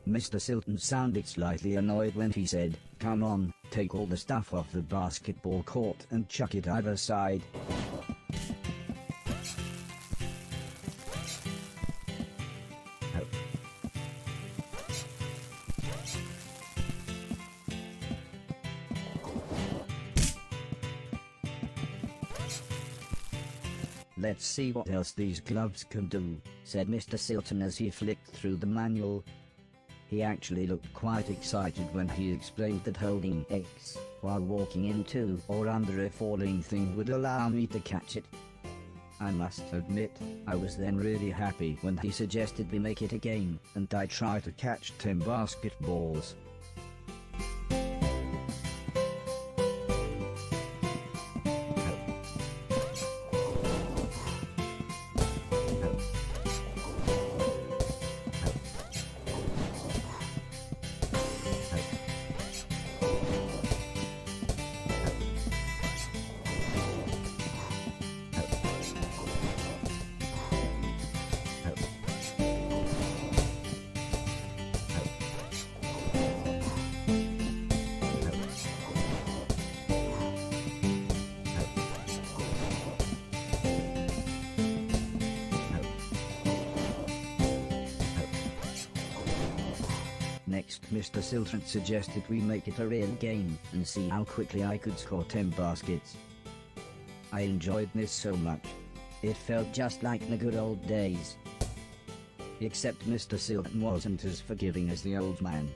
Mr. Silton sounded slightly annoyed when he said, "Come on, take all the stuff off the basketball court and chuck it either side." "Let's see what else these gloves can do," said Mr. Silton as he flicked through the manual. He actually looked quite excited when he explained that holding X while walking into or under a falling thing would allow me to catch it. I must admit, I was then really happy when he suggested we make it a game, and I try to catch 10 basketballs. Next, Mr. Silton suggested we make it a real game and see how quickly I could score 10 baskets. I enjoyed this so much. It felt just like the good old days. Except Mr. Silton wasn't as forgiving as the old man.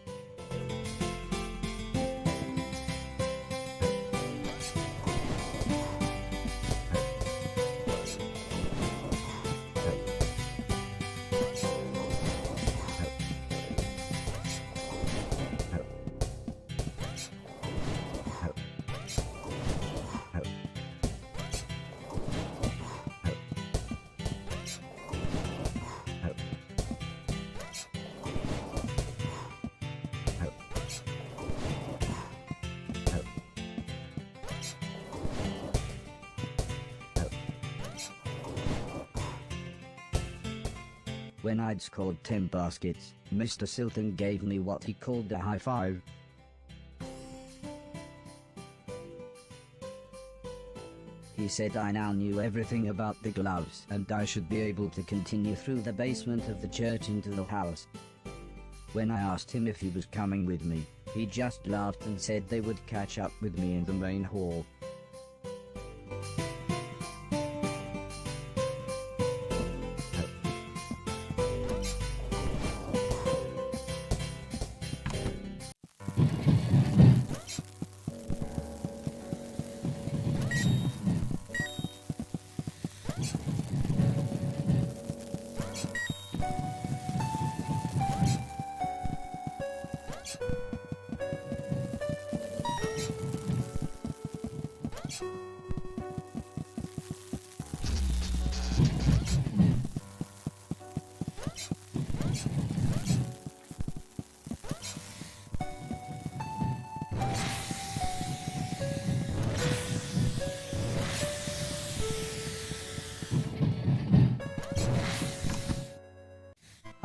When I'd scored 10 baskets, Mr. Silton gave me what he called a high five. He said I now knew everything about the gloves and I should be able to continue through the basement of the church into the house. When I asked him if he was coming with me, he just laughed and said they would catch up with me in the main hall.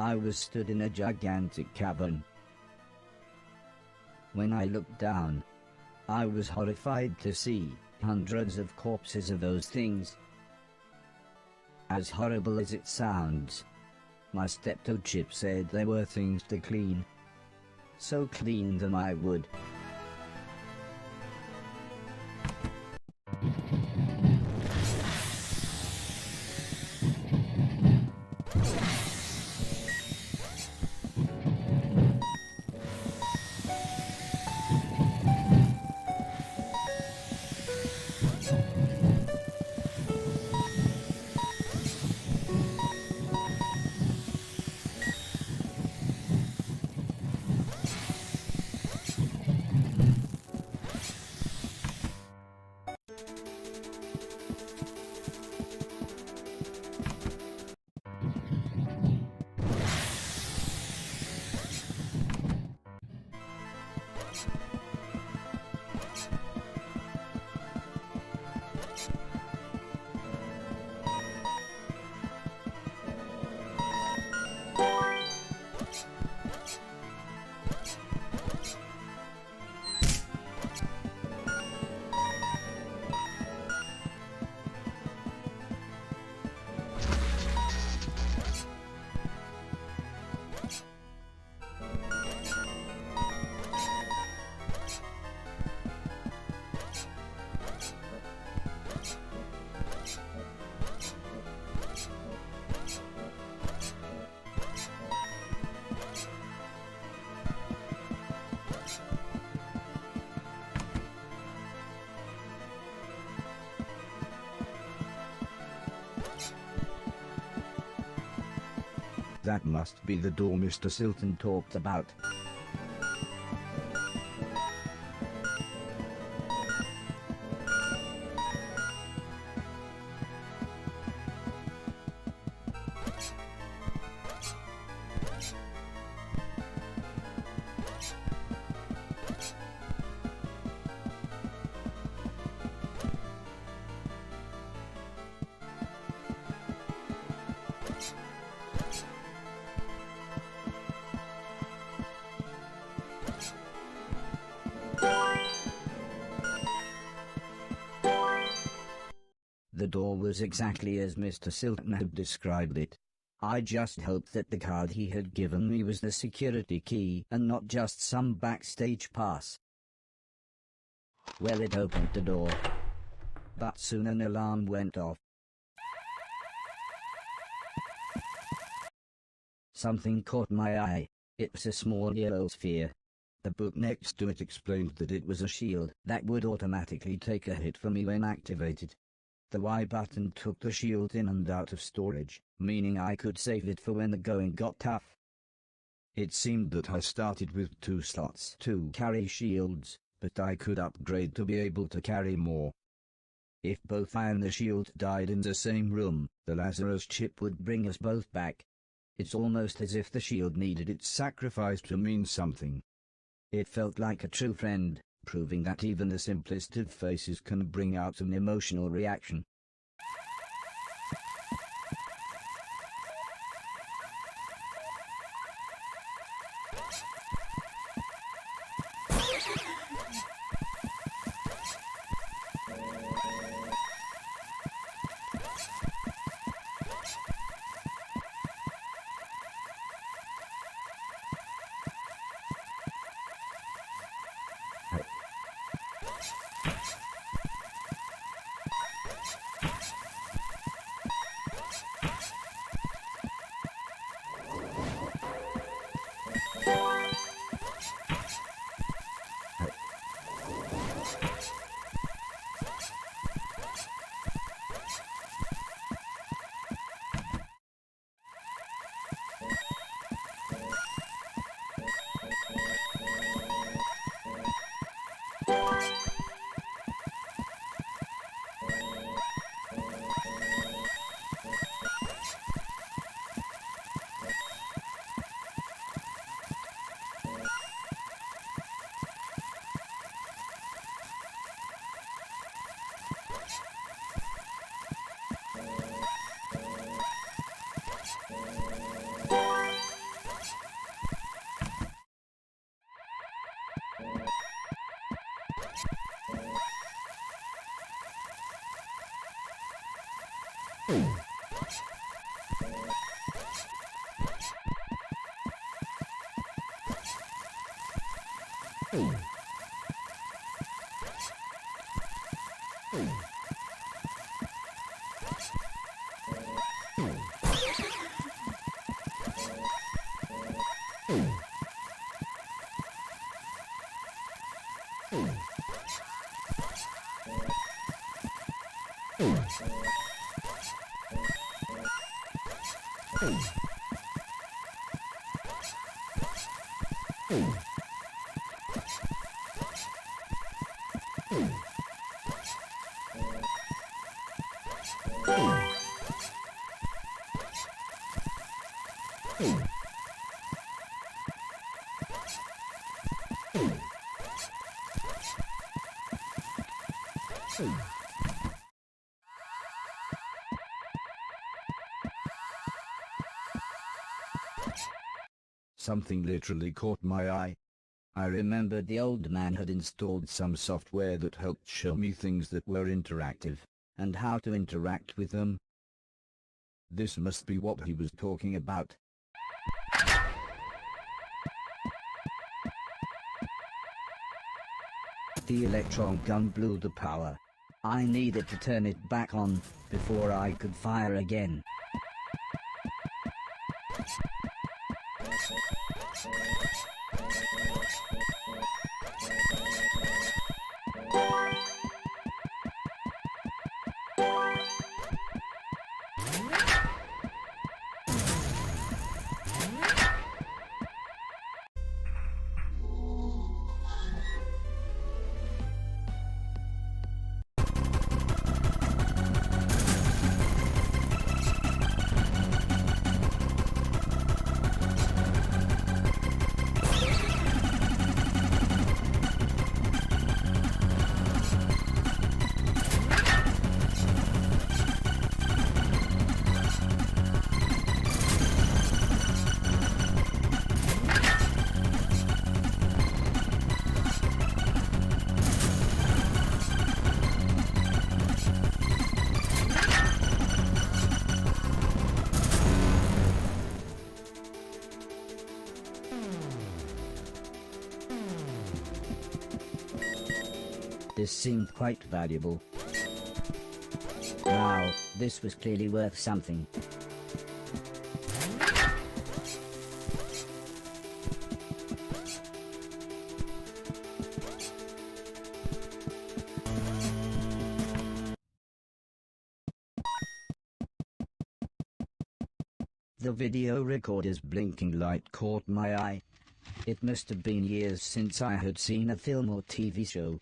I was stood in a gigantic cavern. When I looked down, I was horrified to see hundreds of corpses of those things. As horrible as it sounds, my steptoe said they were things to clean. So clean them I would. That must be the door Mr. Silton talked about. The door was exactly as Mr. Silton had described it. I just hoped that the card he had given me was the security key and not just some backstage pass. Well, it opened the door, but soon an alarm went off. Something caught my eye. It was a small yellow sphere. The book next to it explained that it was a shield that would automatically take a hit for me when activated. The Y button took the shield in and out of storage, meaning I could save it for when the going got tough. It seemed that I started with 2 slots to carry shields, but I could upgrade to be able to carry more. If both I and the shield died in the same room, the Lazarus chip would bring us both back. It's almost as if the shield needed its sacrifice to mean something. It felt like a true friend, proving that even the simplest of faces can bring out an emotional reaction. Something literally caught my eye. I remembered the old man had installed some software that helped show me things that were interactive, and how to interact with them. This must be what he was talking about. The electron gun blew the power. I needed to turn it back on before I could fire again. This seemed quite valuable. Wow, this was clearly worth something. The video recorder's blinking light caught my eye. It must have been years since I had seen a film or TV show.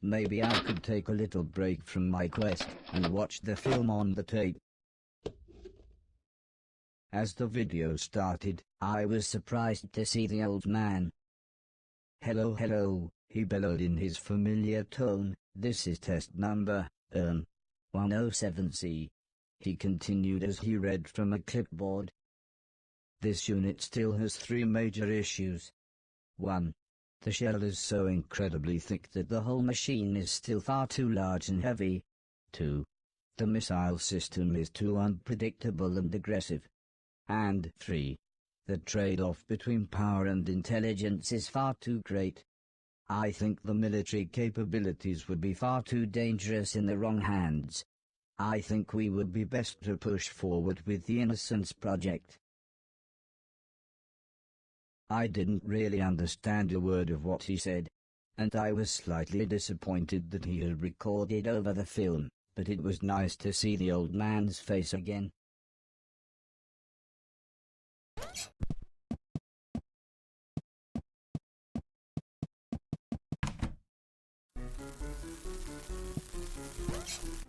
Maybe I could take a little break from my quest and watch the film on the tape. As the video started, I was surprised to see the old man. "Hello, hello," he bellowed in his familiar tone. "This is test number, 107C. He continued as he read from a clipboard. "This unit still has 3 major issues. 1. The shell is so incredibly thick that the whole machine is still far too large and heavy. 2. The missile system is too unpredictable and aggressive. And 3. The trade-off between power and intelligence is far too great. I think the military capabilities would be far too dangerous in the wrong hands. I think we would be best to push forward with the Innocence Project." I didn't really understand a word of what he said, and I was slightly disappointed that he had recorded over the film, but it was nice to see the old man's face again.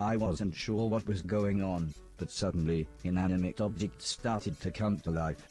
I wasn't sure what was going on, but suddenly, inanimate objects started to come to life.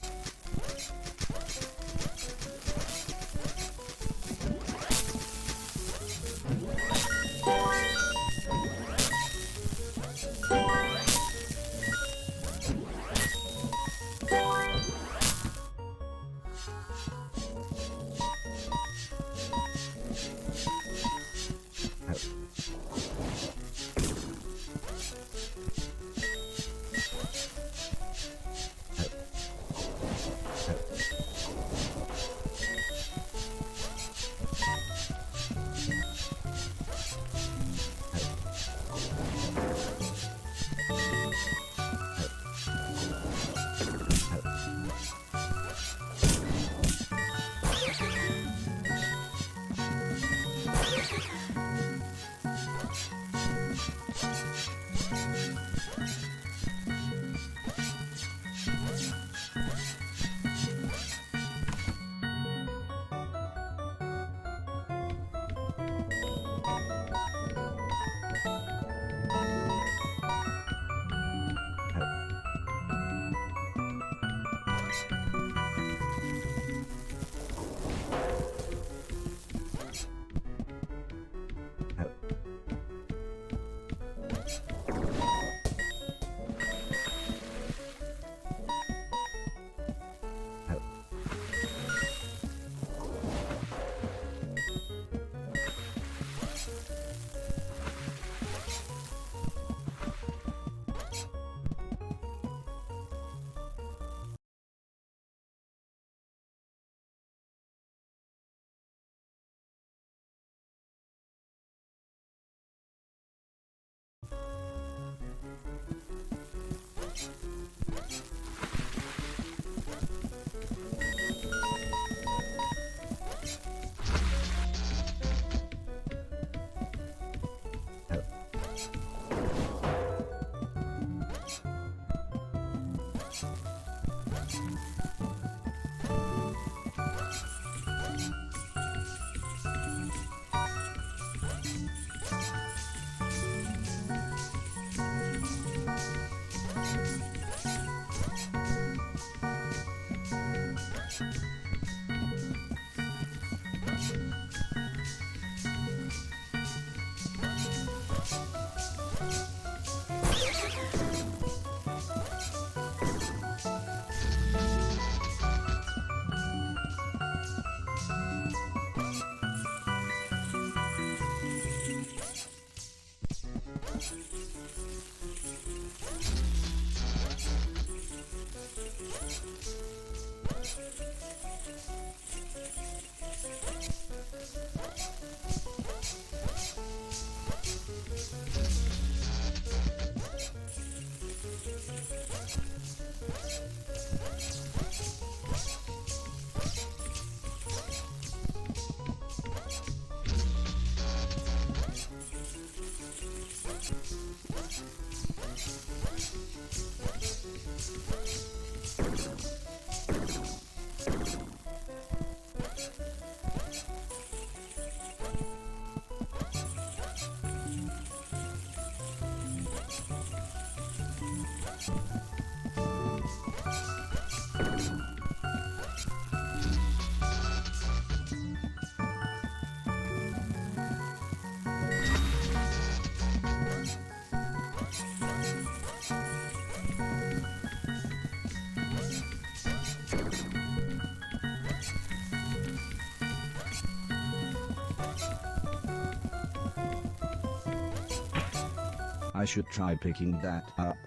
I should try picking that up.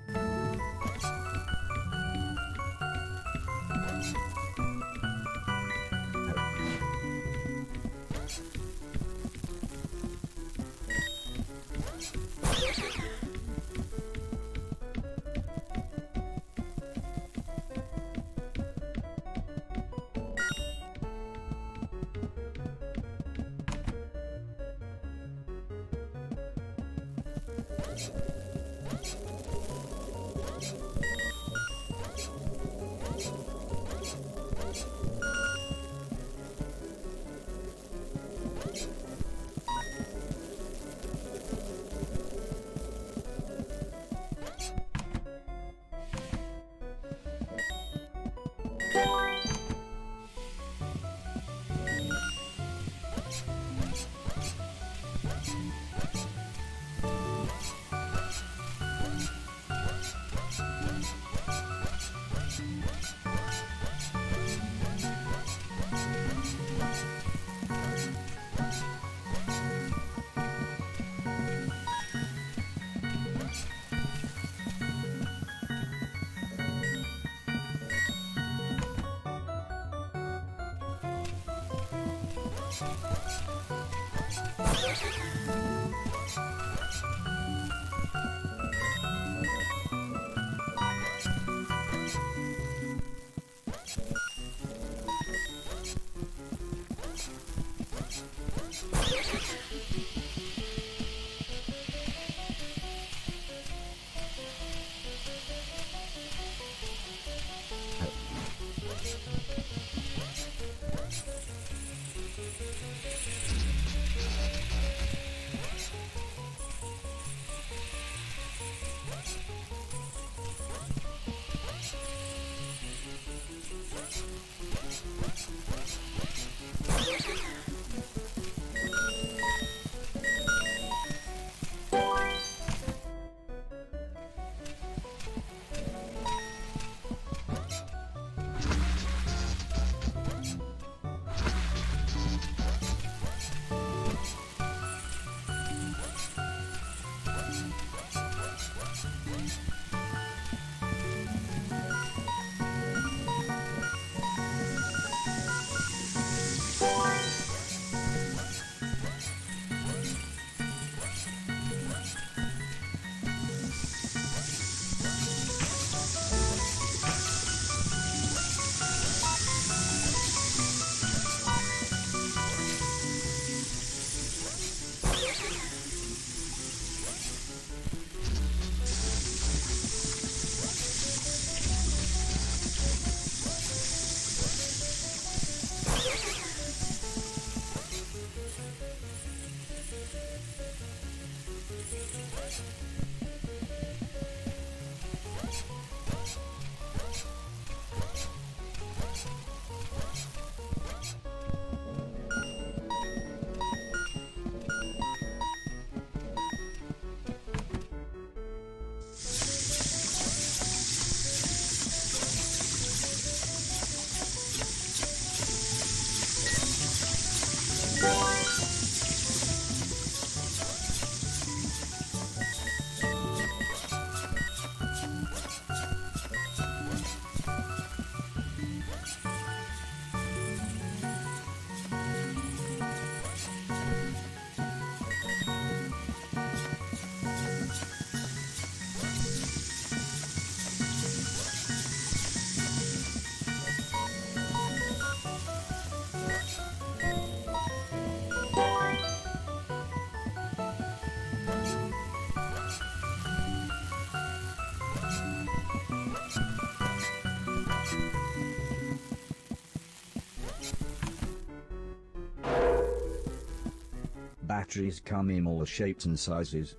Batteries come in all shapes and sizes.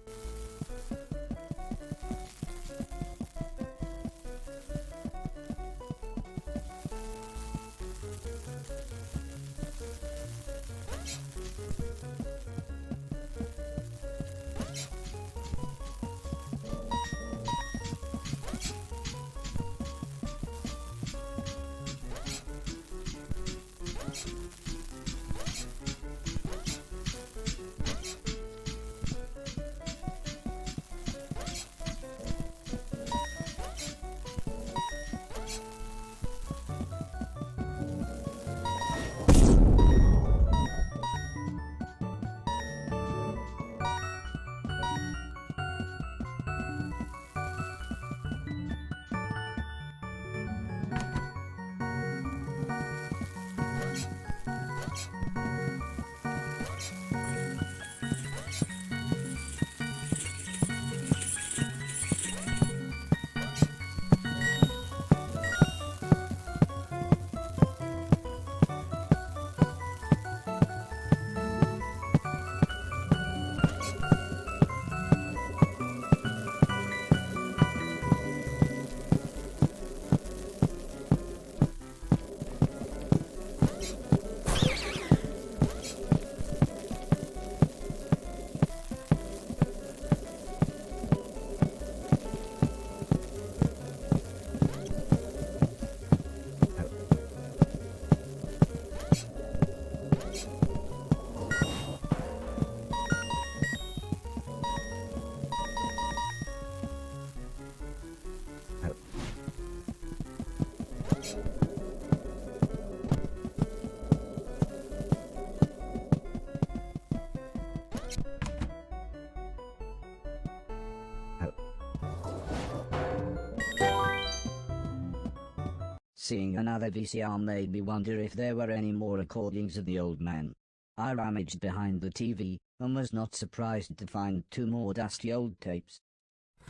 Seeing another VCR made me wonder if there were any more recordings of the old man. I rummaged behind the TV, and was not surprised to find 2 more dusty old tapes.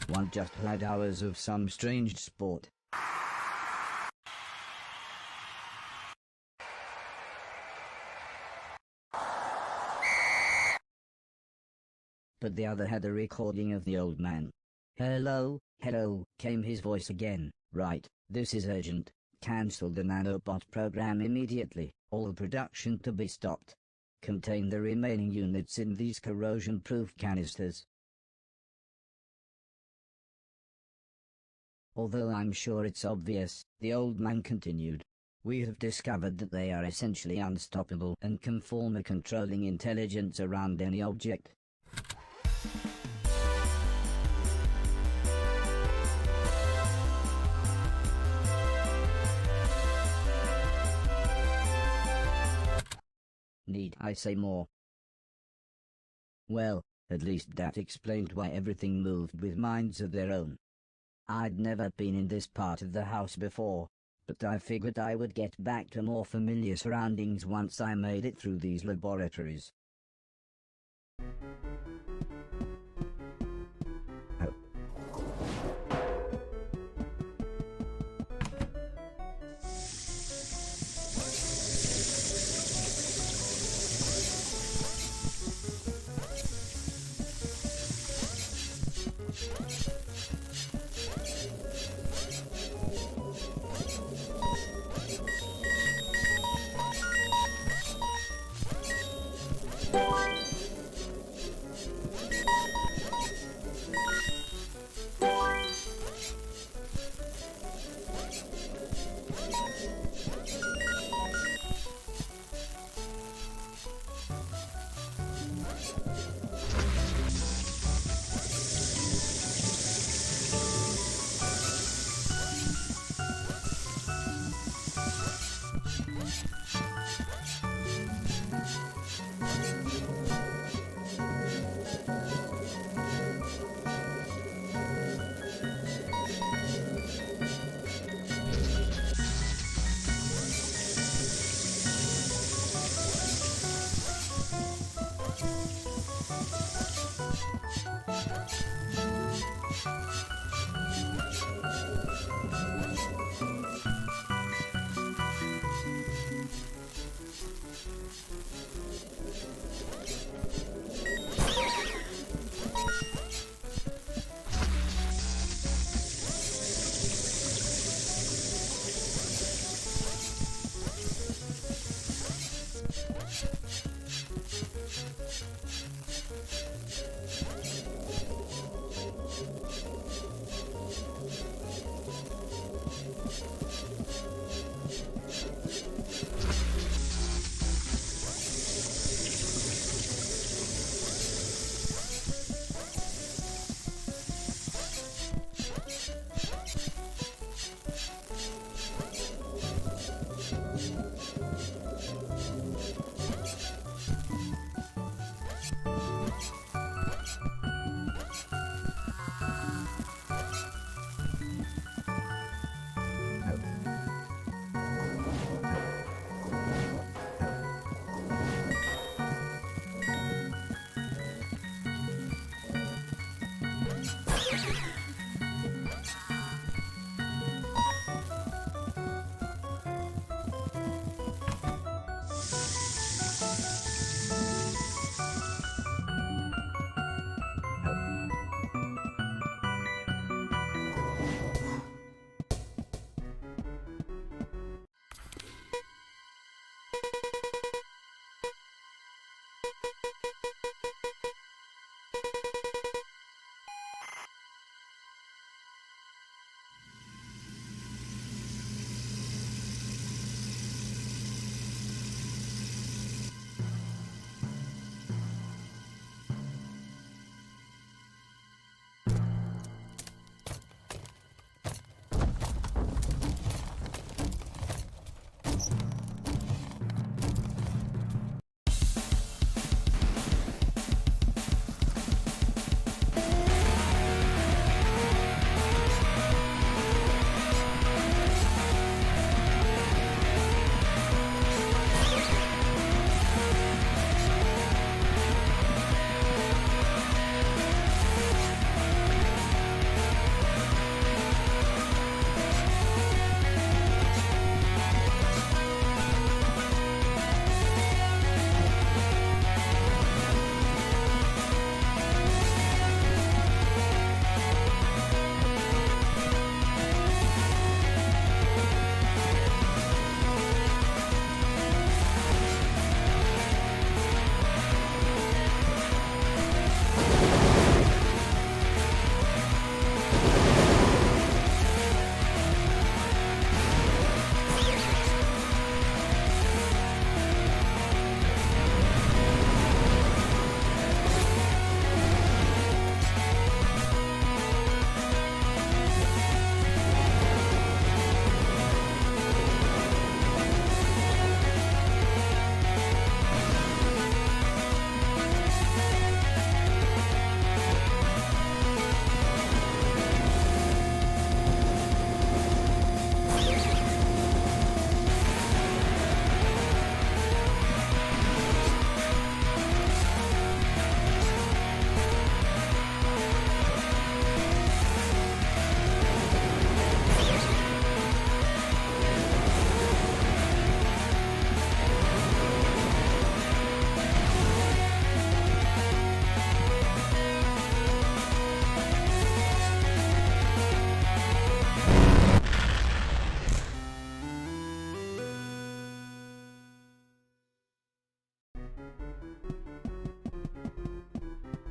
One just had hours of some strange sport. But the other had a recording of the old man. "Hello, hello," came his voice again. "Right, this is urgent. Cancel the nanobot program immediately. All production to be stopped. Contain the remaining units in these corrosion-proof canisters." Although I'm sure it's obvious, the old man continued. "We have discovered that they are essentially unstoppable and can form a controlling intelligence around any object. Need I say more? Well, at least that explained why everything moved with minds of their own. I'd never been in this part of the house before, but I figured I would get back to more familiar surroundings once I made it through these laboratories.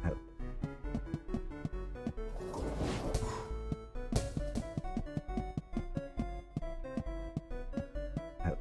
Help. Help.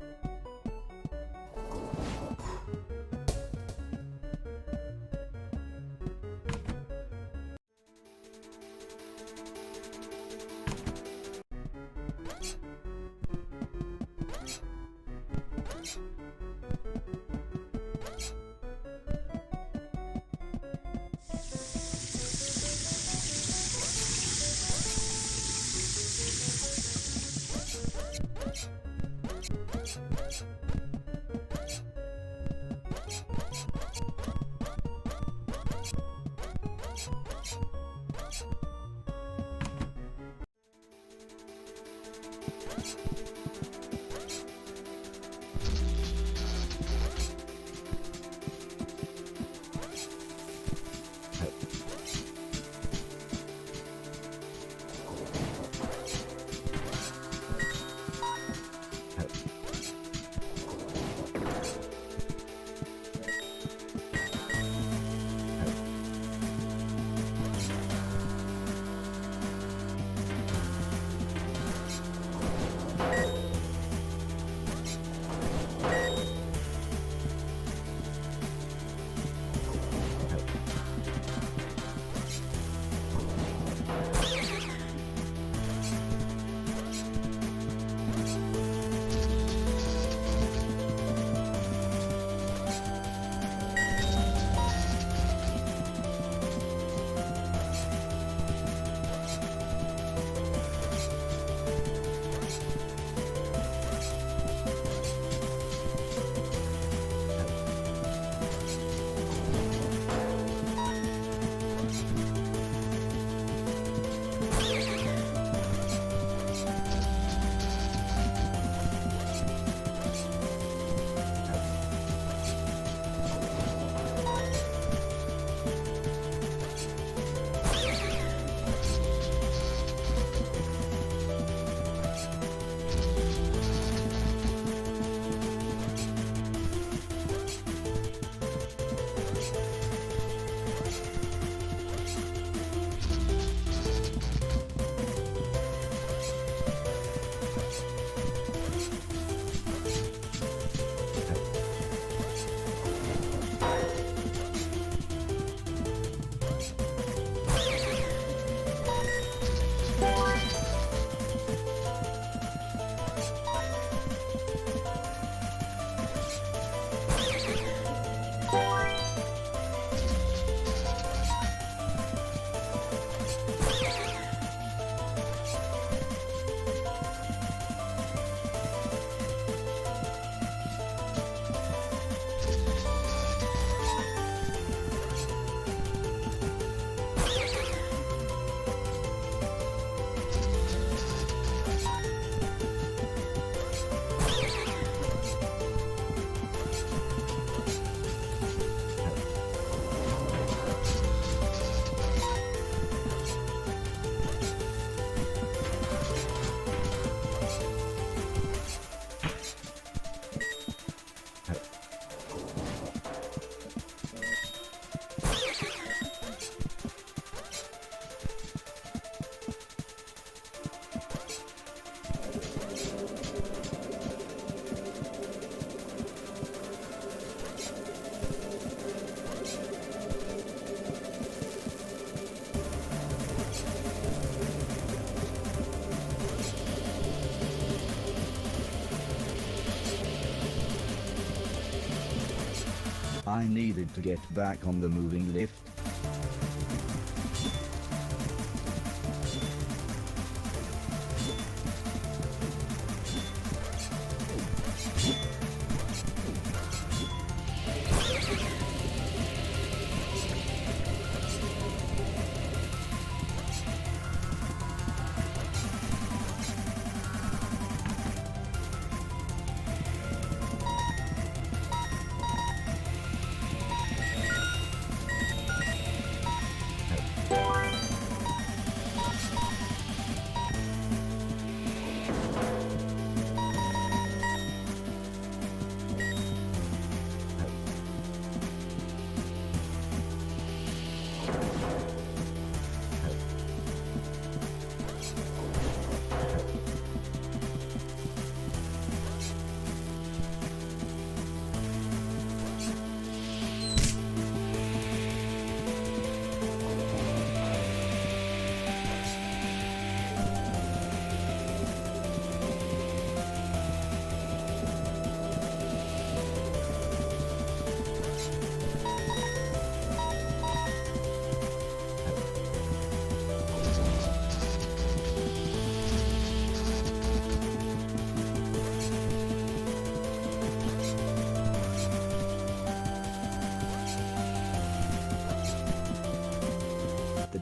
I needed to get back on the moving lift.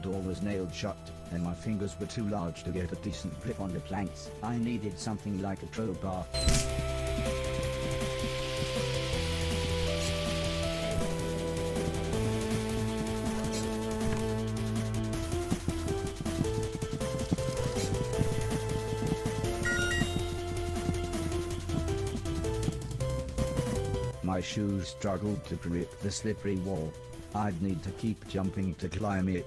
door was nailed shut, and my fingers were too large to get a decent grip on the planks. I needed something like a crowbar. My shoes struggled to grip the slippery wall. I'd need to keep jumping to climb it.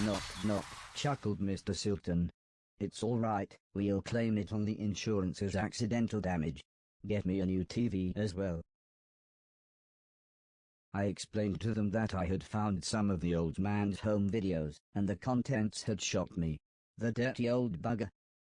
Knock, knock, chuckled Mr. Silton. It's all right, we'll claim it on the insurance as accidental damage. Get me a new TV as well. I explained to them that I had found some of the old man's home videos, and the contents had shocked me. The dirty old bugger.